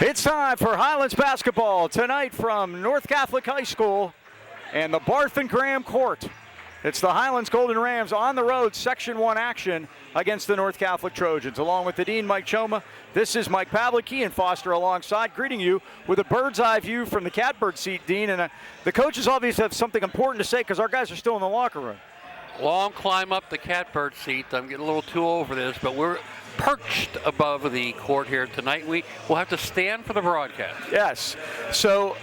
It's time for Highlands basketball tonight from North Catholic High School and the Barth and Graham Court. It's the Highlands Golden Rams on the road, Section 1 action against the North Catholic Trojans. Along with the Dean, Mike Choma, this is Mike Pavlik, Ian Foster alongside, greeting you with a bird's eye view from the catbird seat, Dean. And the coaches obviously have something important to say because our guys are still in the locker room. Long climb up the catbird seat. I'm getting a little too old for this, but we're perched above the court here tonight. We will have to stand for the broadcast. Yes. So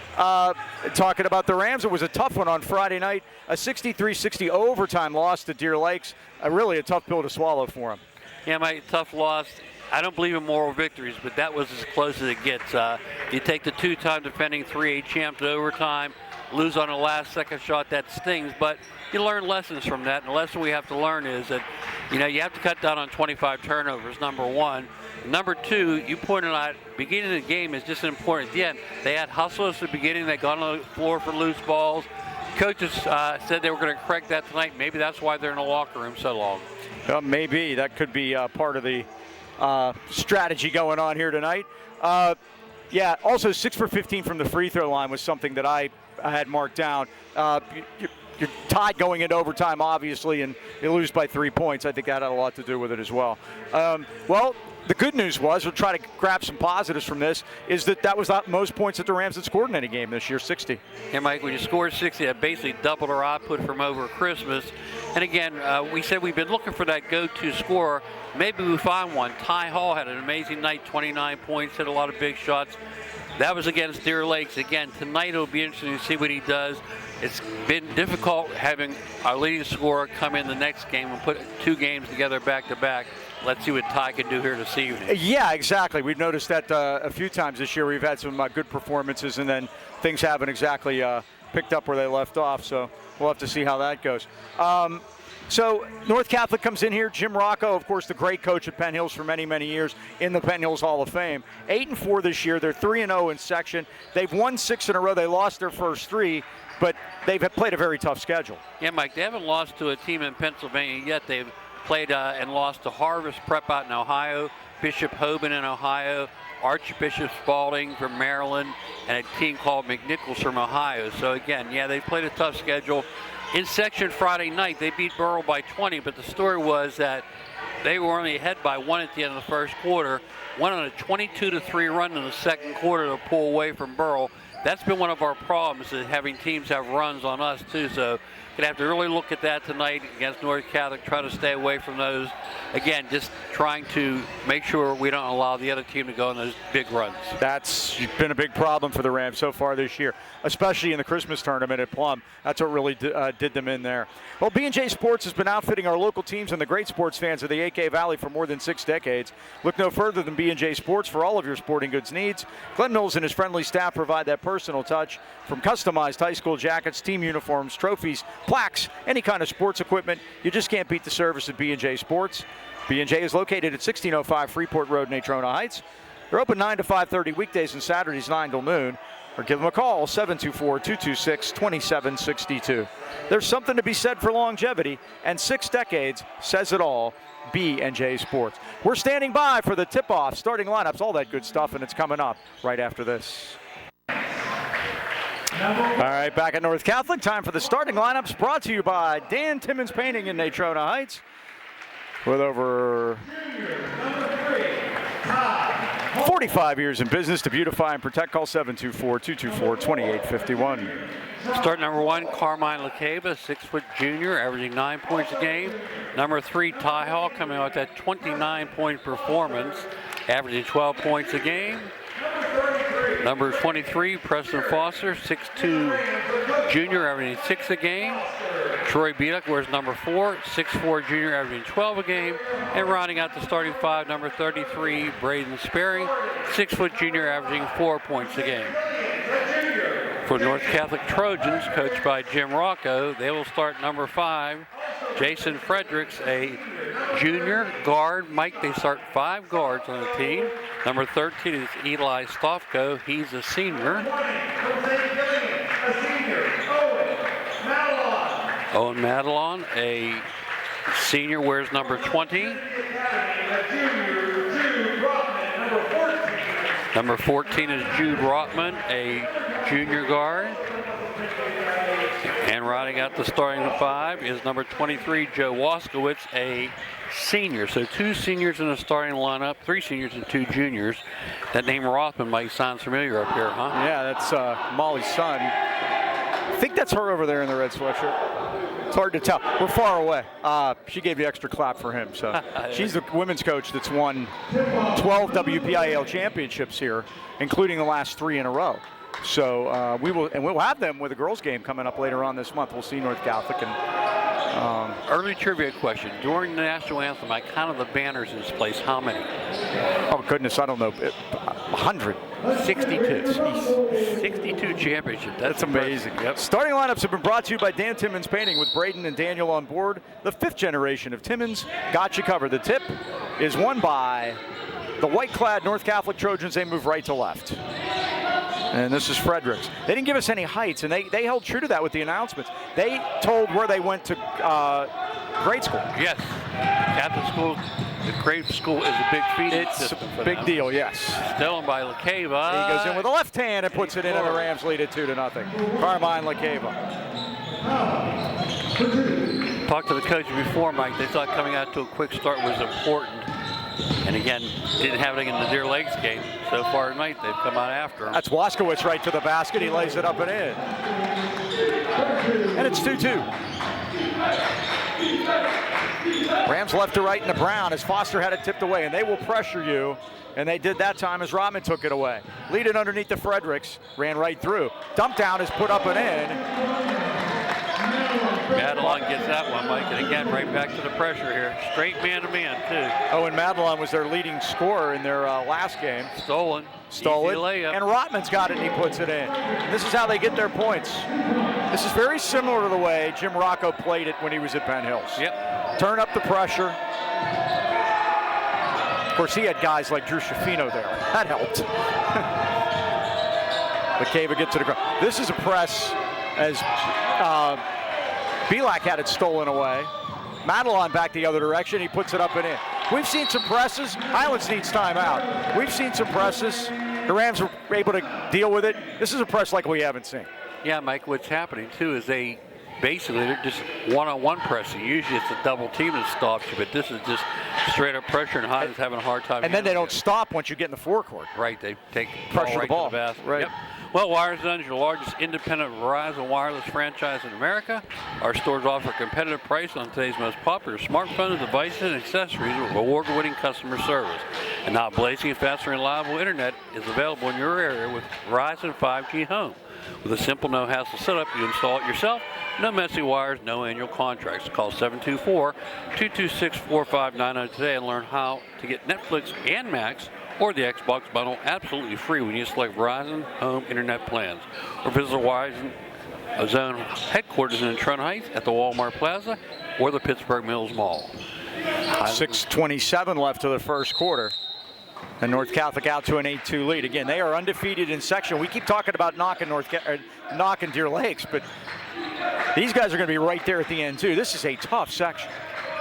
talking about the Rams, it was a tough one on Friday night. A 63-60 overtime loss to Deer Lakes. Really a tough pill to swallow for them. Yeah, my tough loss. I don't believe in moral victories, but that was as close as it gets. You take the two-time defending 3A champ to overtime, lose on a last-second shot, that stings. But you learn lessons from that, and the lesson we have to learn is that, you know, you have to cut down on 25 turnovers, number one. Number two, you pointed out, beginning of the game is just important. At the end, they had hustle at the beginning. They got on the floor for loose balls. Coaches said they were going to correct that tonight. Maybe that's why they're in the locker room so long. Maybe. That could be part of the strategy going on here tonight. Yeah, also 6 for 15 from the free throw line was something that I had marked down. You're tied going into overtime, obviously, and you lose by 3 points. I think that had a lot to do with it as well. Well, the good news was, we'll try to grab some positives from this, is that was the most points that the Rams had scored in any game this year, 60. Yeah, Mike, when you score 60, that basically doubled our output from over Christmas. And again, we said we've been looking for that go-to scorer. Maybe we find one. Ty Hall had an amazing night, 29 points, hit a lot of big shots. That was against Deer Lakes. Again, tonight it'll be interesting to see what he does. It's been difficult having our leading scorer come in the next game and put two games together back-to-back. Let's see what Ty can do here this evening. Yeah, exactly. We've noticed that a few times this year. We've had some good performances, and then things haven't exactly picked up where they left off. So we'll have to see how that goes. So North Catholic comes in here. Jim Rocco, of course, the great coach at Penn Hills for many, many years in the Penn Hills Hall of Fame. 8-4 this year. They're 3-0 in section. They've won 6 in a row. They lost their first 3, but they've played a very tough schedule. Yeah, Mike, they haven't lost to a team in Pennsylvania yet. They've played and lost to Harvest Prep out in Ohio, Bishop Hoban in Ohio, Archbishop Spalding from Maryland, and a team called McNichols from Ohio. So again, yeah, they played a tough schedule. In section Friday night, they beat Burrell by 20, but the story was that they were only ahead by 1 at the end of the first quarter, went on a 22-3 run in the second quarter to pull away from Burrell. That's been one of our problems, is having teams have runs on us too. So gonna have to really look at that tonight against North Catholic, try to stay away from those. Again, just trying to make sure we don't allow the other team to go on those big runs. That's been a big problem for the Rams so far this year, especially in the Christmas tournament at Plum. That's what really did them in there. Well, B&J Sports has been outfitting our local teams and the great sports fans of the AK Valley for more than 6 decades. Look no further than B&J Sports for all of your sporting goods needs. Glenn Mills and his friendly staff provide that personal touch, from customized high school jackets, team uniforms, trophies, plaques, any kind of sports equipment. You just can't beat the service at B&J Sports. B&J is located at 1605 Freeport Road, Natrona Heights. They're open 9 to 5:30 weekdays and Saturdays 9 till noon, or give them a call, 724-226-2762. There's something to be said for longevity, and 6 decades says it all. B&J Sports. We're standing by for the tip-off, starting lineups, all that good stuff, and it's coming up right after this. All right, back at North Catholic, time for the starting lineups, brought to you by Dan Timmons Painting in Natrona Heights. With over 45 years in business to beautify and protect, call 724-224-2851. Start number 1, Carmine LaCava, 6-foot junior, averaging 9 points a game. Number 3, Ty Hall, coming out with that 29-point performance, averaging 12 points a game. Number 23, Preston Foster, 6'2 junior, averaging 6 a game. Troy Beaduck wears number 4, 6'4 junior, averaging 12 a game. And rounding out the starting 5, number 33, Braden Sperry, 6-foot junior, averaging 4 points a game. For North Catholic Trojans, coached by Jim Rocco, they will start number 5, Jason Fredericks, a junior guard. Mike, they start 5 guards on the team. Number 13 is Eli Stofko. He's a senior. Owen Madelon, a senior, wears number 20. Number 14 is Jude Rotman, a junior guard. And riding out the starting 5 is number 23, Joe Waskowitz, a senior. So 2 seniors in the starting lineup, 3 seniors and 2 juniors. That name Rothman might sound familiar up here, huh? Yeah, that's Molly's son. I think that's her over there in the red sweatshirt. It's hard to tell. We're far away. She gave the extra clap for him. So she's the women's coach that's won 12 WPIAL championships here, including the last 3 in a row. So we'll have them with a girls' game coming up later on this month. We'll see North Catholic. And early trivia question: during the national anthem, I counted the banners in this place. How many? Oh goodness, I don't know. 100. 62. Jeez. 62 championships. That's amazing. Yep. Starting lineups have been brought to you by Dan Timmons Painting, with Braden and Daniel on board. The 5th generation of Timmons got you covered. The tip is won by the white-clad North Catholic Trojans. They move right to left. And this is Fredericks. They didn't give us any heights, and they held true to that with the announcements. They told where they went to grade school. Yes. Catholic school, the grade school is a big feeding system for big them. deal, yes. Stolen by LaCava. He goes in with a left hand and puts it in, and the Rams lead it 2-0. Carmine LaCava. Talked to the coach before, Mike. They thought coming out to a quick start was important. And again, didn't have it in the Deer Lakes game. So far tonight, they've come out after him. That's Waskowitz right to the basket. He lays it up and in. And it's 2-2. Rams left to right in the brown as Foster had it tipped away, and they will pressure you. And they did that time as Rotman took it away. Lead it underneath the Fredericks. Ran right through. Dump down is put up and in. Madelon gets that one, Mike, and again, right back to the pressure here. Straight man-to-man, too. Oh, and Madelon was their leading scorer in their last game. Stolen. Stole it. Layup. And Rotman's got it, and he puts it in. And this is how they get their points. This is very similar to the way Jim Rocco played it when he was at Penn Hills. Yep. Turn up the pressure. Of course, he had guys like Drew Schifino there. That helped. LaCava gets to the ground. This is a press as Belak had it stolen away. Madelon back the other direction. He puts it up and in. We've seen some presses. Highlands needs timeout. We've seen some presses. The Rams were able to deal with it. This is a press like we haven't seen. Yeah, Mike, what's happening, too, is they're just one-on-one pressing. Usually it's a double team that stops you, but this is just straight-up pressure, and Highlands having a hard time. And then they don't stop once you get in the forecourt. Right, they take pressure right the ball. To the basket. Right. Yep. Well, WireZone is your largest independent Verizon wireless franchise in America. Our stores offer a competitive price on today's most popular smartphones, devices, and accessories with award-winning customer service. And now blazing fast and reliable internet is available in your area with Verizon 5G Home. With a simple, no-hassle setup, you install it yourself. No messy wires, no annual contracts. Call 724-226-4590 today and learn how to get Netflix and Max or the Xbox bundle absolutely free when you select Verizon Home Internet plans. Or visit Verizon Zone headquarters in Trent Heights at the Walmart Plaza or the Pittsburgh Mills Mall. 6:27 left to the first quarter. And North Catholic out to an 8-2 lead. Again, they are undefeated in section. We keep talking about knocking Deer Lakes, but these guys are going to be right there at the end, too. This is a tough section.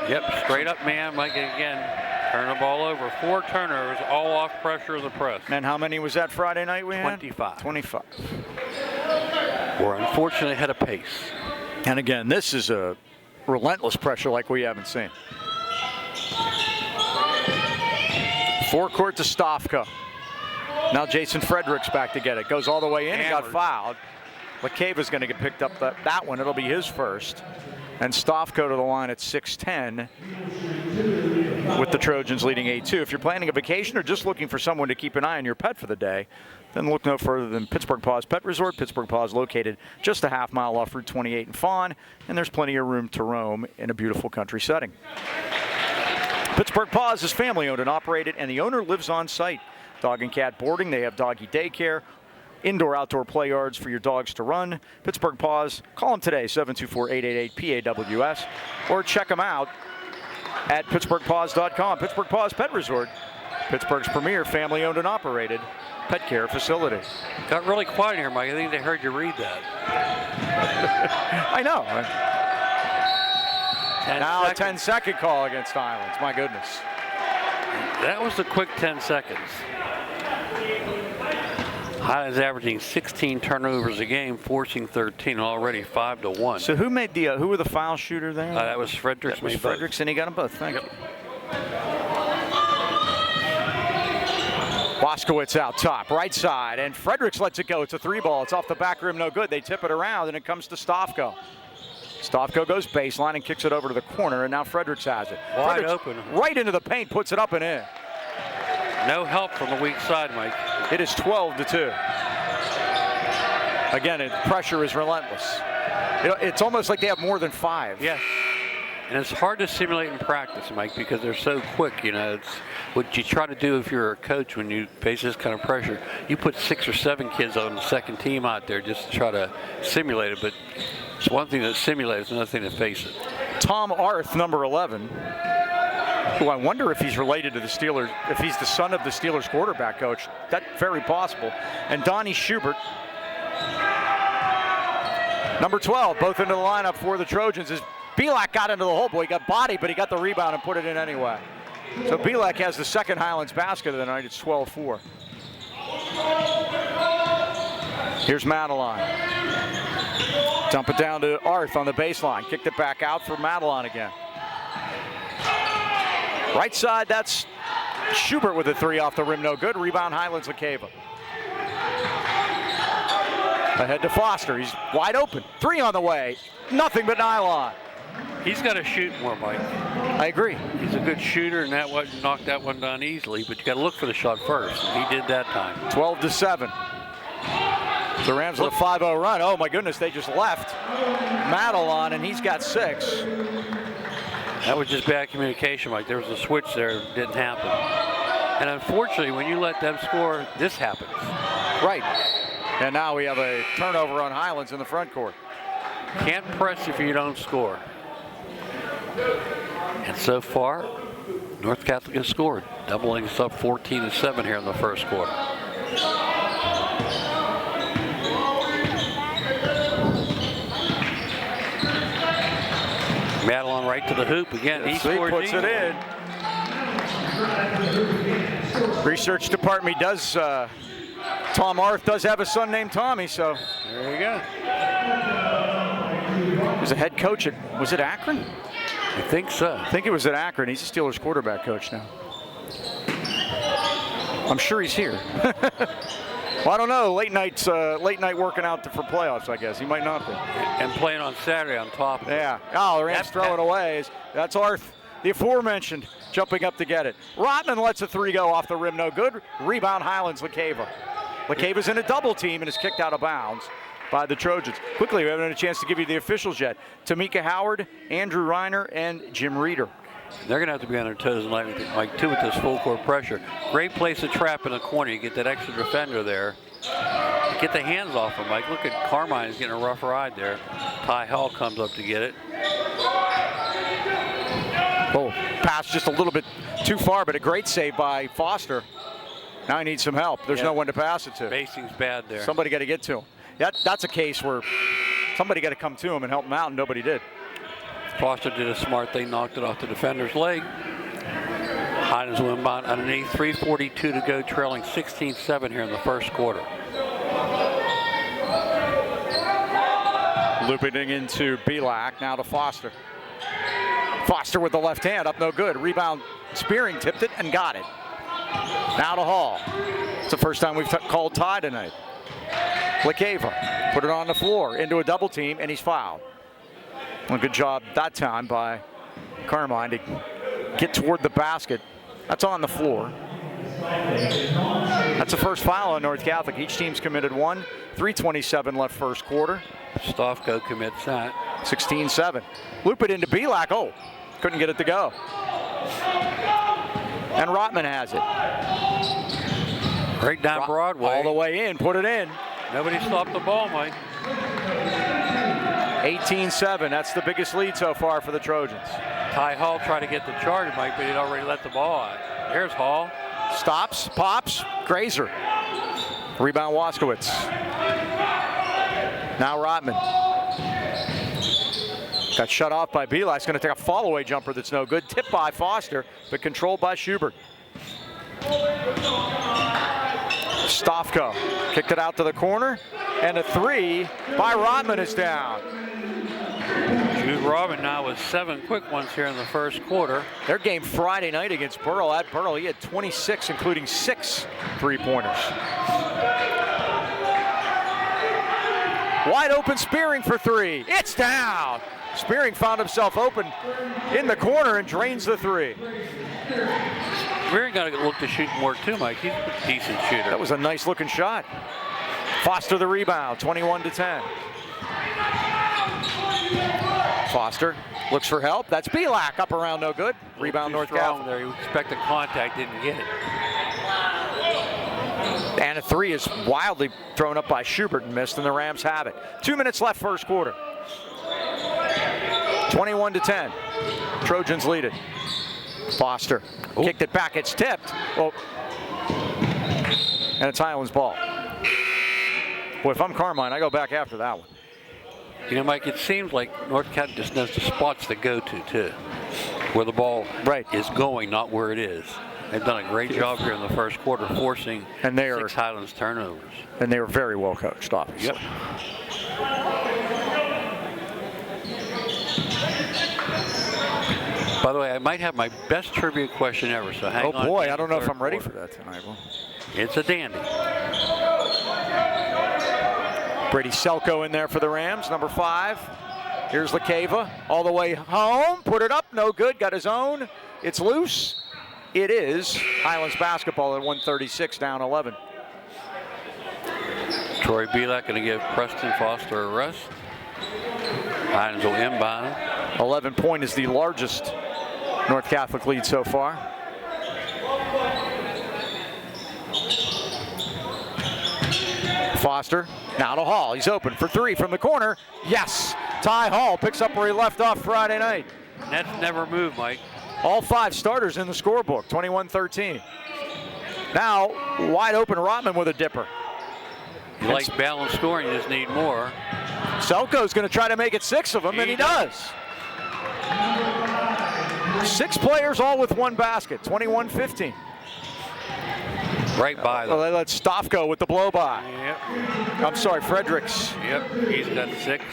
Yep, straight up, man. Mike, again, turn the ball over. 4 turnovers, all off pressure of the press. And how many was that Friday night we had? 25. 25. We're unfortunately ahead of pace. And again, this is a relentless pressure like we haven't seen. Forecourt to Stofka. Now Jason Fredericks back to get it. Goes all the way in and got fouled. LaCava's going to get picked up that one. It'll be his first. And Stofka to the line at 6'10", with the Trojans leading 8-2. If you're planning a vacation or just looking for someone to keep an eye on your pet for the day, then look no further than Pittsburgh Paws Pet Resort. Pittsburgh Paws located just a half mile off Route 28 in Fawn, and there's plenty of room to roam in a beautiful country setting. Pittsburgh Paws is family owned and operated, and the owner lives on site. Dog and cat boarding, they have doggy daycare, indoor-outdoor play yards for your dogs to run. Pittsburgh Paws, call them today, 724-888-PAWS, or check them out at pittsburghpaws.com. Pittsburgh Paws Pet Resort, Pittsburgh's premier family-owned and operated pet care facility. Got really quiet here, Mike. I think they heard you read that. I know. Now a 10 10-second call against Highlands. My goodness. That was a quick 10 seconds. Highlands averaging 16 turnovers a game, forcing 13, already 5-1. So who made the who were the foul shooter there? That was Fredericks. That was Fredericks, and he got them both. Thank you. Waskowitz out top, right side, and Fredericks lets it go. It's a 3-ball. It's off the back rim, no good. They tip it around, and it comes to Stofko. Stofko goes baseline and kicks it over to the corner, and now Fredericks has it. Wide Fredericks open. Right into the paint, puts it up and in. No help from the weak side, Mike. It is 12-2. Again, pressure is relentless. It's almost like they have more than 5. Yes. And it's hard to simulate in practice, Mike, because they're so quick. You know, it's what you try to do if you're a coach when you face this kind of pressure. You put 6 or 7 kids on the second team out there just to try to simulate it. But it's one thing to simulate, it's another thing to face it. Tom Arth, number 11, who I wonder if he's related to the Steelers, if he's the son of the Steelers quarterback coach. That's very possible. And Donnie Schubert, number 12, both into the lineup for the Trojans. As Pavlik got into the hole, boy, he got bodied, but he got the rebound and put it in anyway. So Pavlik has the second Highlands basket of the night. It's 12-4. Here's Madeline. Dump it down to Arth on the baseline. Kicked it back out for Madeline again. Right side, that's Schubert with a 3 off the rim, no good. Rebound Highlands Lakeva. Ahead to Foster, he's wide open. 3 on the way, nothing but nylon. He's got to shoot more, Mike. I agree. He's a good shooter, and that one knocked that one down easily, but you got to look for the shot first, and he did that time. 12-7. The Rams with a 5-0 run. Oh my goodness, they just left Madeline, and he's got 6. That was just bad communication, Mike. There was a switch there, it didn't happen. And unfortunately, when you let them score, this happens. Right. And now we have a turnover on Highlands in the front court. Can't press if you don't score. And so far, North Catholic has scored, doubling us up 14-7 here in the first quarter. Madeline right to the hoop again. He scores, puts it in. Research department does. Tom Arth does have a son named Tommy, so there you go. He's a head coach at, was it Akron? I think so. I think it was at Akron. He's a Steelers quarterback coach now. I'm sure he's here. Well, I don't know. Late night working out for playoffs, I guess. He might not be. And playing on Saturday on top of it. Yeah. Oh, the Rams throw it away. That's Arth, the aforementioned, jumping up to get it. Rotman lets a 3 go off the rim. No good. Rebound Highlands Lakeva. Lakeva's in a double team and is kicked out of bounds by the Trojans. Quickly, we haven't had a chance to give you the officials yet. Tamika Howard, Andrew Reiner, and Jim Reeder. They're going to have to be on their toes tonight, like too, with this full court pressure. Great place to trap in the corner. You get that extra defender there. Get the hands off him, Mike. Look at Carmine is getting a rough ride there. Ty Hall comes up to get it. Oh, pass just a little bit too far, but a great save by Foster. Now he needs some help. There's no one to pass it to. Spacing's bad there. Somebody got to get to him. That's a case where somebody got to come to him and help him out, and nobody did. Foster did a smart thing, knocked it off the defender's leg. Highlands went about underneath, 3:42 to go, trailing 16-7 here in the first quarter. Looping into Pavlik, now to Foster. Foster with the left hand, up no good. Rebound, Spearing tipped it and got it. Now to Hall. It's the first time we've called tie tonight. Lakeva put it on the floor into a double team, and he's fouled. Well, good job that time by Carmine to get toward the basket. That's on the floor. That's the first foul on North Catholic. Each team's committed 1. 3:27 left first quarter. Stofko commits that. 16-7. Loop it into Pavlik. Oh, couldn't get it to go. And Rotman has it. Right down Broadway. All the way in, put it in. Nobody stopped the ball, Mike. 18-7, that's the biggest lead so far for the Trojans. Ty Hall tried to get the charge, Mike, but he'd already let the ball out. Here's Hall. Stops, pops, Grazer. Rebound Waskowitz. Now Rotman. Got shut off by Pavlik. He's going to take a fall-away jumper that's no good. Tipped by Foster, but controlled by Schubert. Stofko Kicked it out to the corner, and a three by Rodman is down. Jude Robin now with 7 quick ones here in the first quarter. Their game Friday night against Burrell. At Burrell, he had 26, including 6 3-pointers. Wide open Spearing for 3. It's down. Spearing found himself open in the corner and drains the 3. We're going to look to shoot more too, Mike. He's a decent shooter. That was a nice looking shot. Foster the rebound, 21-10. Foster looks for help. That's Pavlik up around, no good. Rebound North Catholic. There, you expected contact, didn't get it. And a 3 is wildly thrown up by Schubert and missed, and the Rams have it. 2 minutes left first quarter. 21-10. Trojans lead it. Foster kicked it back. It's tipped. Oh. And it's Highlands ball. Boy, if I'm Carmine, I go back after that one. You know, Mike, it seems like North Catholic just knows the spots to go to, too, where the ball is going, not where it is. They've done a great job here in the first quarter, forcing 6 Highlands turnovers. And they were very well coached, obviously. Yep. By the way, I might have my best trivia question ever, so hang on. Oh boy, I don't know if I'm ready for that tonight. It's a dandy. Brady Selko in there for the Rams, number 5. Here's Lakeva all the way home. Put it up, no good. Got his own. It's loose. It is Highlands basketball at 136, down 11. Troy Pavlik going to give Preston Foster a rest. Highlands will inbound. 11 point is the largest North Catholic lead so far. Foster now to Hall. He's open for 3 from the corner. Yes, Ty Hall picks up where he left off Friday night. Nets never move, Mike. All 5 starters in the scorebook, 21-13. Now, wide open Rotman with a dipper. You like balanced scoring, you just need more. Selko's going to try to make it 6 of them, and he does. 6 players all with 1 basket, 21-15. Right by them. Well, that's Stofko with the blow by. Yep. I'm sorry, Fredericks. Yep, he's got 6.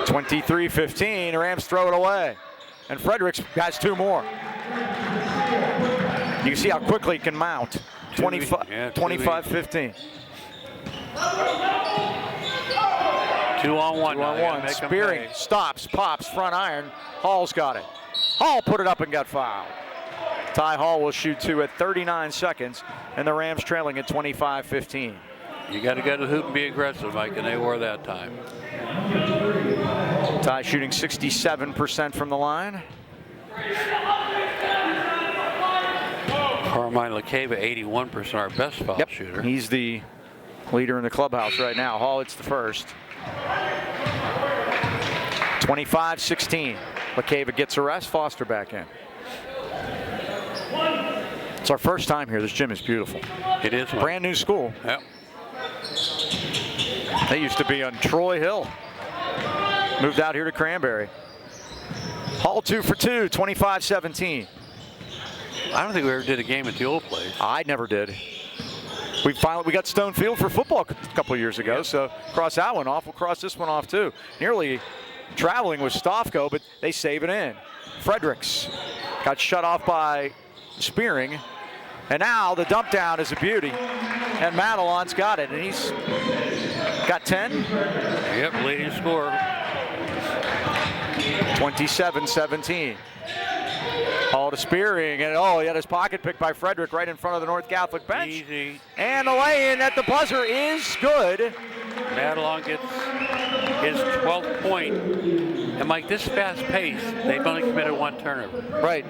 23-15, Rams throw it away. And Fredericks has 2 more. You can see how quickly he can mount. 25-15. 2 on 1. 2 on 1. Spearing stops, pops, front iron. Hall's got it. Hall put it up and got fouled. Ty Hall will shoot 2 at 39 seconds, and the Rams trailing at 25-15. You got to go to the hoop and be aggressive, Mike, and they were that time. Ty shooting 67% from the line. Carmine Lakeva, 81%, our best foul shooter. He's the leader in the clubhouse right now. Hall hits the first. 25-16. Lakeva gets a rest. Foster back in. It's our first time here. This gym is beautiful. It is. Brand new school. Yep. They used to be on Troy Hill. Moved out here to Cranberry. Hall 2 for 2, 25-17. I don't think we ever did a game at the old place. I never did. We got Stone Field for football a couple of years ago, so cross that one off. We'll cross this one off too. Nearly traveling with Stofko, but they save it in. Fredericks got shut off by Spearing, and now the dump down is a beauty, and Madelon's got it, and he's got 10. Yep, leading scorer. 27-17. Hall to Spearing, and he had his pocket picked by Frederick right in front of the North Catholic bench. Easy. And the lay-in at the buzzer is good. Madelon gets his 12th point. And Mike, this fast pace, they've only committed 1 turnover. Right.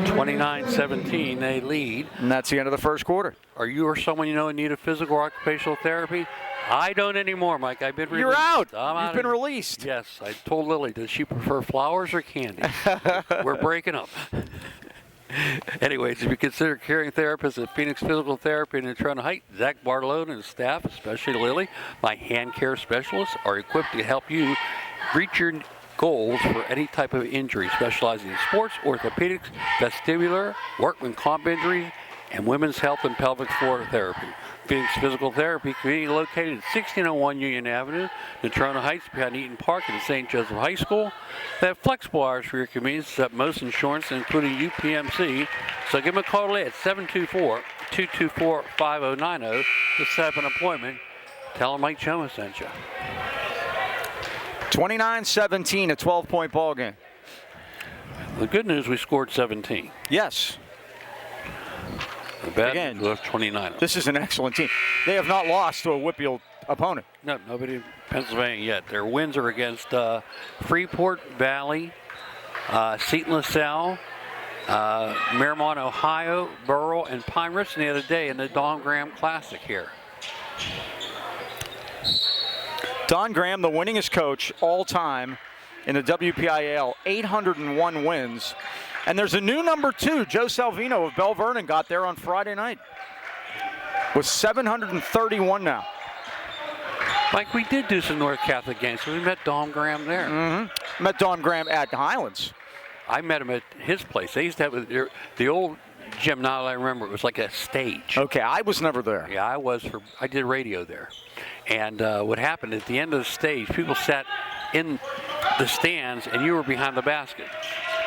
29-17, they lead. And that's the end of the first quarter. Are you or someone you know in need of physical or occupational therapy? I don't anymore, Mike. I've been released. You're out. You've been released. Yes. I told Lily, does she prefer flowers or candy? We're breaking up. Anyways, if you consider caring therapists at Phoenix Physical Therapy in Trent Heights, Zach Barlow and his staff, especially Lily, my hand care specialists, are equipped to help you reach your goals for any type of injury, specializing in sports, orthopedics, vestibular, workman comp injuries, and women's health and pelvic floor therapy. Phoenix Physical Therapy, conveniently located at 1601 Union Avenue, Natrona Heights, behind Eaton Park and St. Joseph High School. They have flexible hours for your convenience at most insurance, including UPMC. So give them a call today at 724-224-5090 to set up an appointment. Tell them Mike Choma sent you. 29-17, a 12-point ball game. The good news, we scored 17. Yes. The bad Again, news, 29. This is an excellent team. They have not lost to a Whitfield opponent. No, nobody in Pennsylvania yet. Their wins are against Freeport Valley, Seton LaSalle, Miramont, Ohio, Burrell, and Pine Ridge the other day in the Don Graham Classic here. Don Graham, the winningest coach all time in the WPIAL, 801 wins. And there's a new number 2, Joe Salvino of Bell Vernon, got there on Friday night with 731 now. Mike, we did do some North Catholic games, so we met Don Graham there. Mm-hmm. Met Don Graham at Highlands. I met him at his place. They used to have the old gym. Now that I remember, it was like a stage. Okay, I was never there. Yeah, I did radio there. And what happened at the end of the stage, people sat in the stands, and you were behind the basket.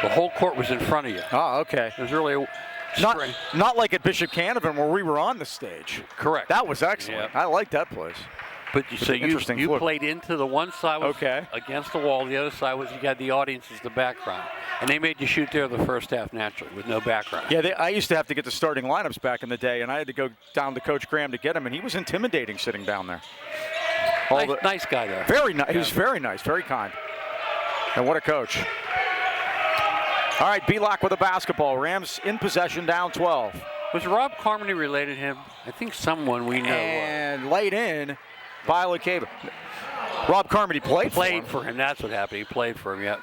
The whole court was in front of you. Oh, okay. It was really not like at Bishop Canavan where we were on the stage. Correct. That was excellent. Yeah. I like that place. But so you played into the one side was against the wall, the other side was you had the audience as the background. And they made you shoot there the first half naturally with no background. Yeah, I used to have to get the starting lineups back in the day, and I had to go down to Coach Graham to get him, and he was intimidating sitting down there. Nice guy there. Very nice. Yeah. He was very nice, very kind. And what a coach. All right, Pavlik with a basketball. Rams in possession, down 12. Was Rob Carmody related to him? I think someone we know. And laid in by LeCabe. Rob Carmody played for him. That's what happened. He played for him, yep.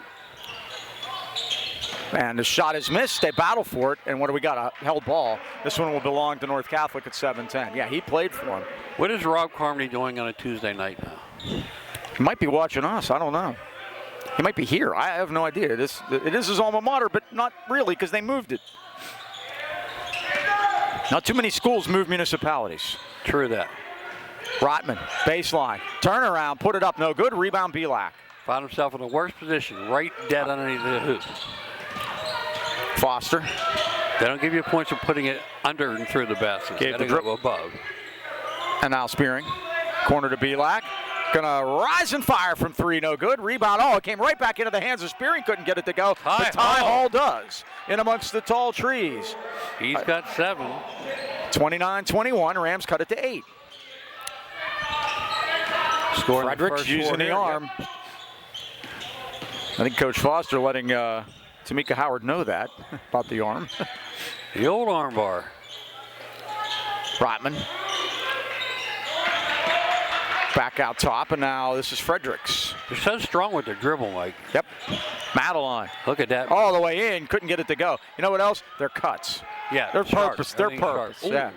And the shot is missed. They battle for it. And what do we got? A held ball. This one will belong to North Catholic at 7-10. Yeah, he played for him. What is Rob Carmody doing on a Tuesday night now? He might be watching us. I don't know. He might be here. I have no idea. It is his alma mater, but not really because they moved it. Not too many schools move municipalities. True that. Rotman, baseline, turnaround, put it up, no good. Rebound, Pavlik. Found himself in the worst position, right dead underneath the hoop. Foster. They don't give you points for putting it under and through the basket. Gave the go above. And now Spearing, corner to Pavlik. Gonna rise and fire from 3, no good. Rebound, it came right back into the hands of Spearing. Couldn't get it to go, but Ty Hall does. In amongst the tall trees. He's got 7. 29-21, Rams cut it to 8. Scoring Fredericks using the arm. Yep. I think Coach Foster letting Tamika Howard know that about the arm. The old arm bar. Rotman. Back out top, and now this is Fredericks. They're so strong with their dribble, Mike. Yep. Madeline. Look at that. All the way in, couldn't get it to go. You know what else? They're cuts. Yeah. They're purpose. They're purpose. Yeah.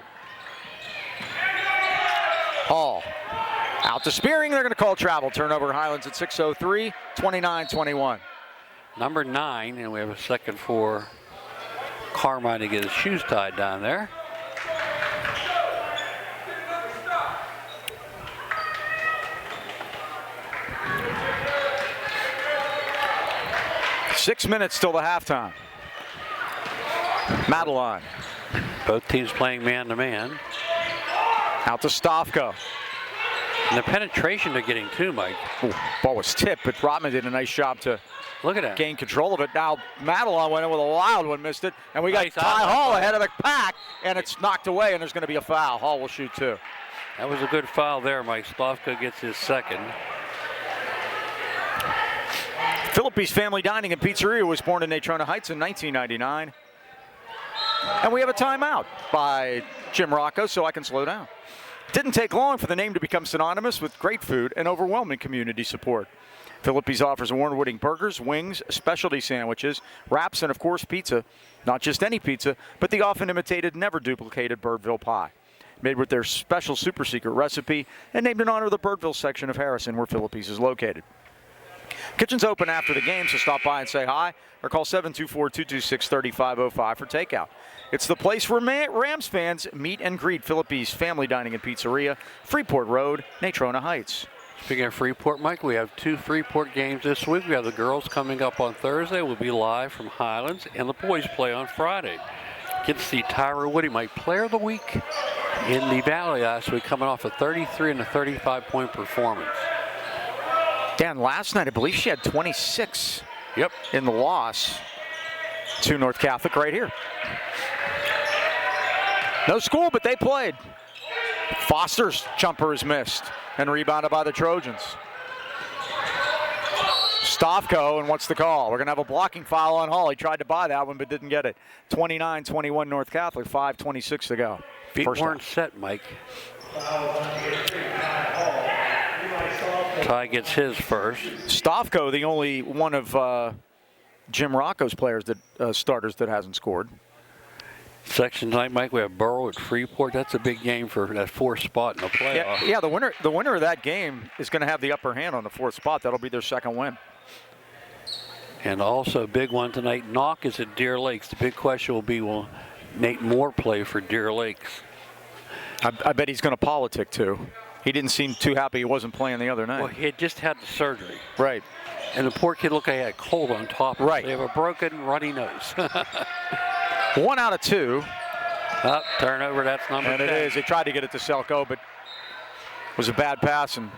Hall. Out to Spearing. They're going to call travel. Turnover Highlands at 6:03, 29-21. Number 9, and we have a second for Carmine to get his shoes tied down there. Six minutes till the halftime. Madeline. Both teams playing man-to-man. Out to Stavko. And the penetration they're getting too, Mike. Ooh, ball was tipped, but Rotman did a nice job to gain control of it. Now Madeline went in with a wild one, missed it. And we got Ty Hall ahead of the pack, and it's knocked away, and there's going to be a foul. Hall will shoot 2. That was a good foul there, Mike. Stavko gets his second. Philippe's Family Dining and Pizzeria was born in Natrona Heights in 1999. And we have a timeout by Jim Rocco, so I can slow down. Didn't take long for the name to become synonymous with great food and overwhelming community support. Philippe's offers award-winning burgers, wings, specialty sandwiches, wraps, and of course pizza. Not just any pizza, but the often imitated, never duplicated Birdville pie. Made with their special super secret recipe and named in honor of the Birdville section of Harrison where Philippe's is located. Kitchen's open after the game, so stop by and say hi or call 724-226-3505 for takeout. It's the place where Rams fans meet and greet. Philippe's Family Dining and Pizzeria, Freeport Road, Natrona Heights. Speaking of Freeport, Mike, we have 2 Freeport games this week. We have the girls coming up on Thursday. We'll be live from Highlands, and the boys play on Friday. Get to see Tyra Woody, my player of the week in the Valley last week, coming off a 33 and a 35-point performance. Dan, last night, I believe she had 26 in the loss to North Catholic right here. No school, but they played. Foster's jumper is missed and rebounded by the Trojans. Stavko, and what's the call? We're going to have a blocking foul on Hall. He tried to buy that one, but didn't get it. 29-21 North Catholic, 5:26 to go. Feet weren't set, Mike. Ty gets his first. Stavko, the only one of Jim Rocco's players that starters that hasn't scored. Section tonight, Mike, we have Borough at Freeport. That's a big game for that 4th spot in the playoff. Yeah, the winner of that game is going to have the upper hand on the 4th spot. That'll be their second win. And also a big one tonight, Knock is at Deer Lakes. The big question will be, will Nate Moore play for Deer Lakes? I bet he's going to politic too. He didn't seem too happy he wasn't playing the other night. Well, he had just had the surgery. Right. And the poor kid looked like he had a cold on top. Right. They have a broken runny nose. 1 out of 2. Turnover, that's number 10. And it is. They tried to get it to Selko, but it was a bad pass, and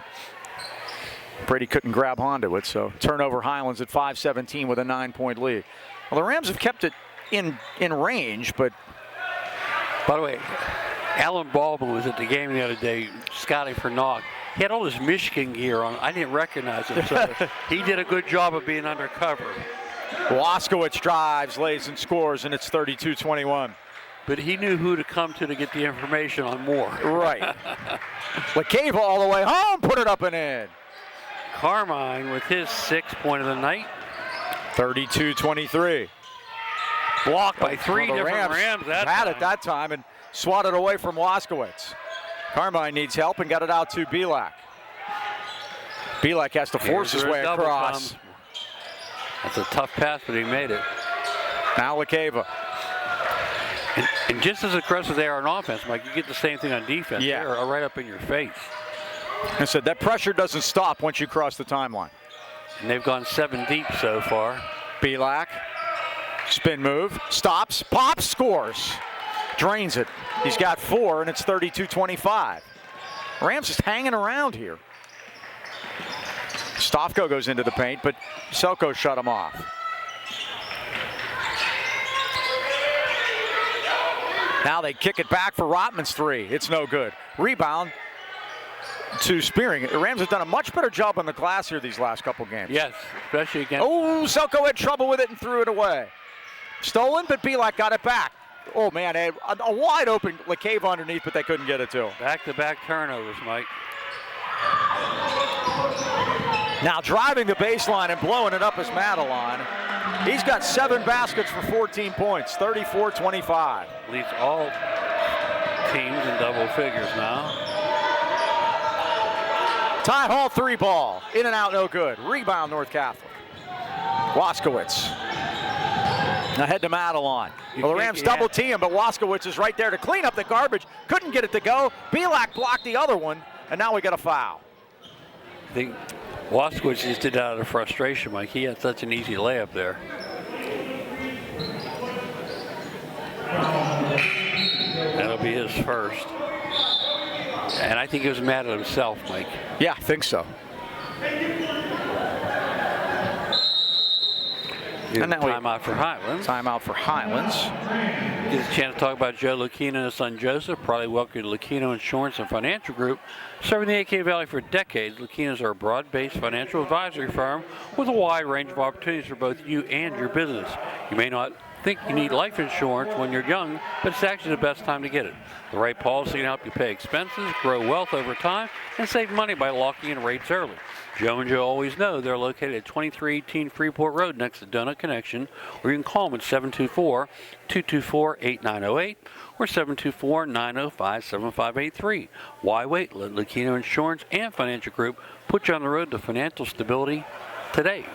Brady couldn't grab onto it. So turnover, Highlands at 5:17 with a 9-point lead. Well, the Rams have kept it in range, but... By the way, Alan Baldwin was at the game the other day, scouting for Knock. He had all his Michigan gear on. I didn't recognize him, so he did a good job of being undercover. Waskowitz drives, lays, and scores, and it's 32-21. But he knew who to come to get the information on Moore. Right. LaCava all the way home, put it up and in. Carmine with his 6th point of the night. 32-23. Blocked by 3 different Rams that had time. it that time and swatted away from Waskowitz. Carmine needs help and got it out to Belak. Belak has to force his way across. That's a tough pass, but he made it. Now LaCava. And just as aggressive they are on offense, Mike, you get the same thing on defense. Yeah. They're right up in your face. I said that pressure doesn't stop once you cross the timeline. And they've gone 7 deep so far. Belak, spin move, stops, pops, scores. Drains it. He's got 4, and it's 32-25. Rams just hanging around here. Stavko goes into the paint, but Selko shut him off. Now they kick it back for Rotman's 3. It's no good. Rebound to Spearing. The Rams have done a much better job on the glass here these last couple games. Yes, especially against... Oh, Selko had trouble with it and threw it away. Stolen, but Belak got it back. Oh, man, a wide open LaCava underneath, but they couldn't get it to him. Back-to-back turnovers, Mike. Now driving the baseline and blowing it up is Madelon. He's got 7 baskets for 14 points, 34-25. Leads all teams in double figures now. Ty Hall 3 ball, in and out, no good. Rebound, North Catholic. Waskowitz. Ahead to Madelon. Well, the Rams double team, but Waskowitz is right there to clean up the garbage. Couldn't get it to go. Belak blocked the other one, and now we got a foul. I think Waskowitz just did it out of frustration, Mike. He had such an easy layup there. That'll be his first. And I think he was mad at himself, Mike. Yeah, I think so. And now timeout for Highlands. Timeout for Highlands. Get a chance to talk about Joe Lucchino and his son Joseph. Probably welcome to Lucchino Insurance and Financial Group. Serving the AK Valley for decades, Lucchinos are a broad-based financial advisory firm with a wide range of opportunities for both you and your business. You may not think you need life insurance when you're young, but it's actually the best time to get it. The right policy can help you pay expenses, grow wealth over time, and save money by locking in rates early. Joe and Joe always know they're located at 2318 Freeport Road next to Donut Connection, or you can call them at 724-224-8908 or 724-905-7583. Why wait? Let Lucchino Insurance and Financial Group put you on the road to financial stability today.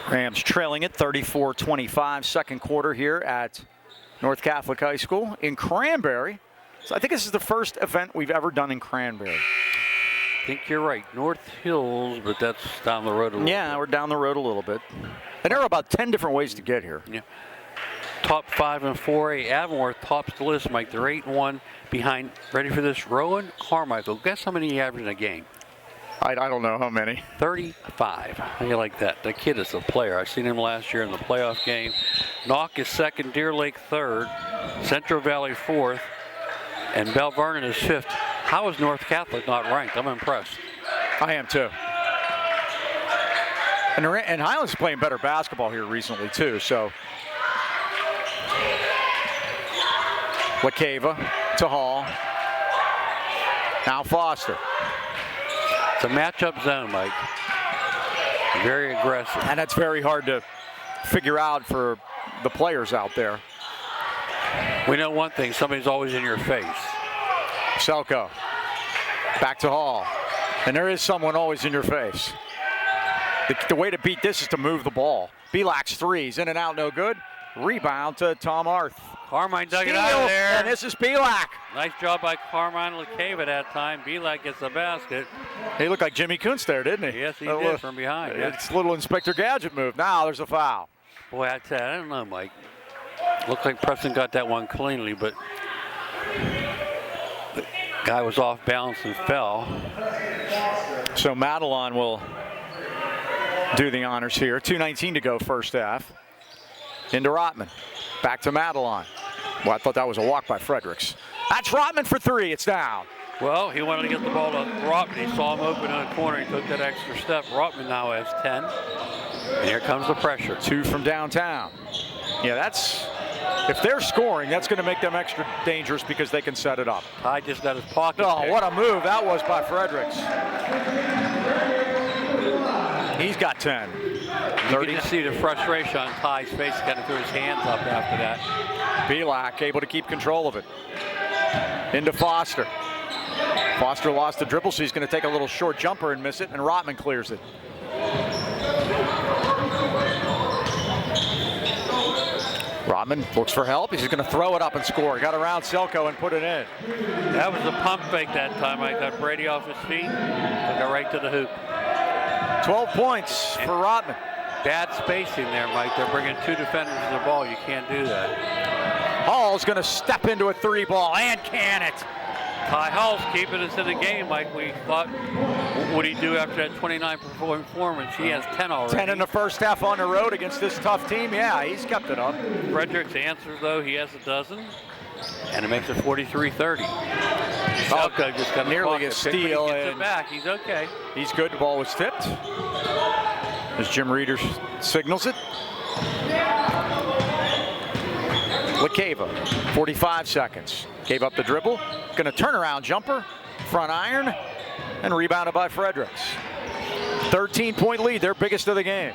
Rams trailing it 34-25, second quarter here at North Catholic High School in Cranberry. So I think this is the first event we've ever done in Cranberry. I think you're right. North Hills, but that's down the road a little bit. We're down the road a little bit. And there are about 10 different ways to get here. Yeah. Top 5 in 4A. Avonworth tops the list, Mike. They're 8-1 behind, ready for this, Rowan Carmichael. Guess how many he averaged in a game? I don't know how many. 35. How do you like that? That kid is a player. I've seen him last year in the playoff game. Knock is second, Deer Lake third, Central Valley fourth, and Bell Vernon is fifth. How is North Catholic not ranked? I'm impressed. I am too. And Highlands is playing better basketball here recently too, so. LaCava to Hall. Now Foster. It's a matchup zone, Mike. Very aggressive. And that's very hard to figure out for the players out there. We know one thing, somebody's always in your face. Selko. Back to Hall. And there is someone always in your face. The way to beat this is to move the ball. Belak's threes, in and out, no good. Rebound to Tom Arth. Carmine dug it out of there. And this is Belak. Nice job by Carmine LaCava that time. Belak gets the basket. He looked like Jimmy Kuntz there, didn't he? Yes, he did from behind. It's a little Inspector Gadget move. Now there's a foul. Boy, I don't know, Mike. Looked like Preston got that one cleanly, but the guy was off balance and fell. So Madelon will do the honors here. 2:19 to go first half. Into Rotman. Back to Madelon. Well, I thought that was a walk by Fredericks. That's Rotman for three. It's down. Well, he wanted to get the ball to Rotman. He saw him open in the corner. He took that extra step. Rotman now has 10. And here comes the pressure. 2 from downtown. Yeah, that's, if they're scoring, that's going to make them extra dangerous because they can set it up. Ty just got his pocket. Oh, what a move that was by Fredericks. He's got 10. You can just see the frustration on Ty's face. He kind of threw his hands up after that. Belak able to keep control of it. Into Foster. Foster lost the dribble, so he's going to take a little short jumper and miss it, and Rotman clears it. Rotman looks for help. He's going to throw it up and score. Got around Selko and put it in. That was a pump fake that time. I got Brady off his feet. Took it right to the hoop. 12 points for Rotman. Bad spacing there, Mike. They're bringing 2 defenders to the ball. You can't do that. Hall's going to step into a 3 ball and can it. Ty Hall's keeping us in the game, Mike. We thought, what would he do after that 29 performance? He has 10 already. 10 in the first half on the road against this tough team. Yeah, he's kept it up. Fredericks answers, though. He has a dozen. And it makes it 43-30. Selko just got nearly a steal. He gets it back. He's okay. He's good. The ball was tipped. As Jim Reeder signals it. LaCava, 45 seconds. Gave up the dribble. Going to turn around jumper. Front iron. And rebounded by Fredericks. 13-point lead. Their biggest of the game.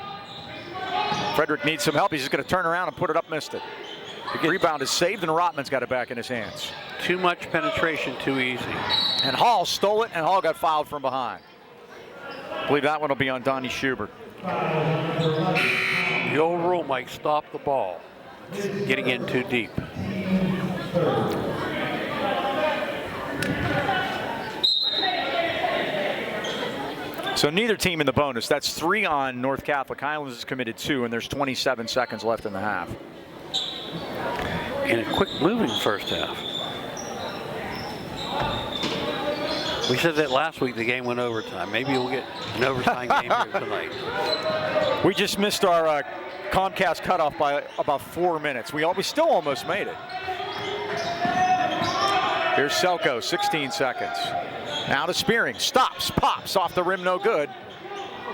Frederick needs some help. He's just going to turn around and put it up. Missed it. The rebound is saved, and Rotman's got it back in his hands. Too much penetration, too easy. And Hall stole it, and Hall got fouled from behind. I believe that one will be on Donnie Schubert. The old rule, Mike, stop the ball. Getting in too deep. So neither team in the bonus. That's 3 on North Catholic. Highlands has committed 2, and there's 27 seconds left in the half. In a quick moving first half. We said that last week the game went overtime. Maybe we'll get an overtime game here tonight. We just missed our Comcast cutoff by about 4 minutes. We still almost made it. Here's Selko, 16 seconds. Now to Spearing, stops, pops off the rim, no good.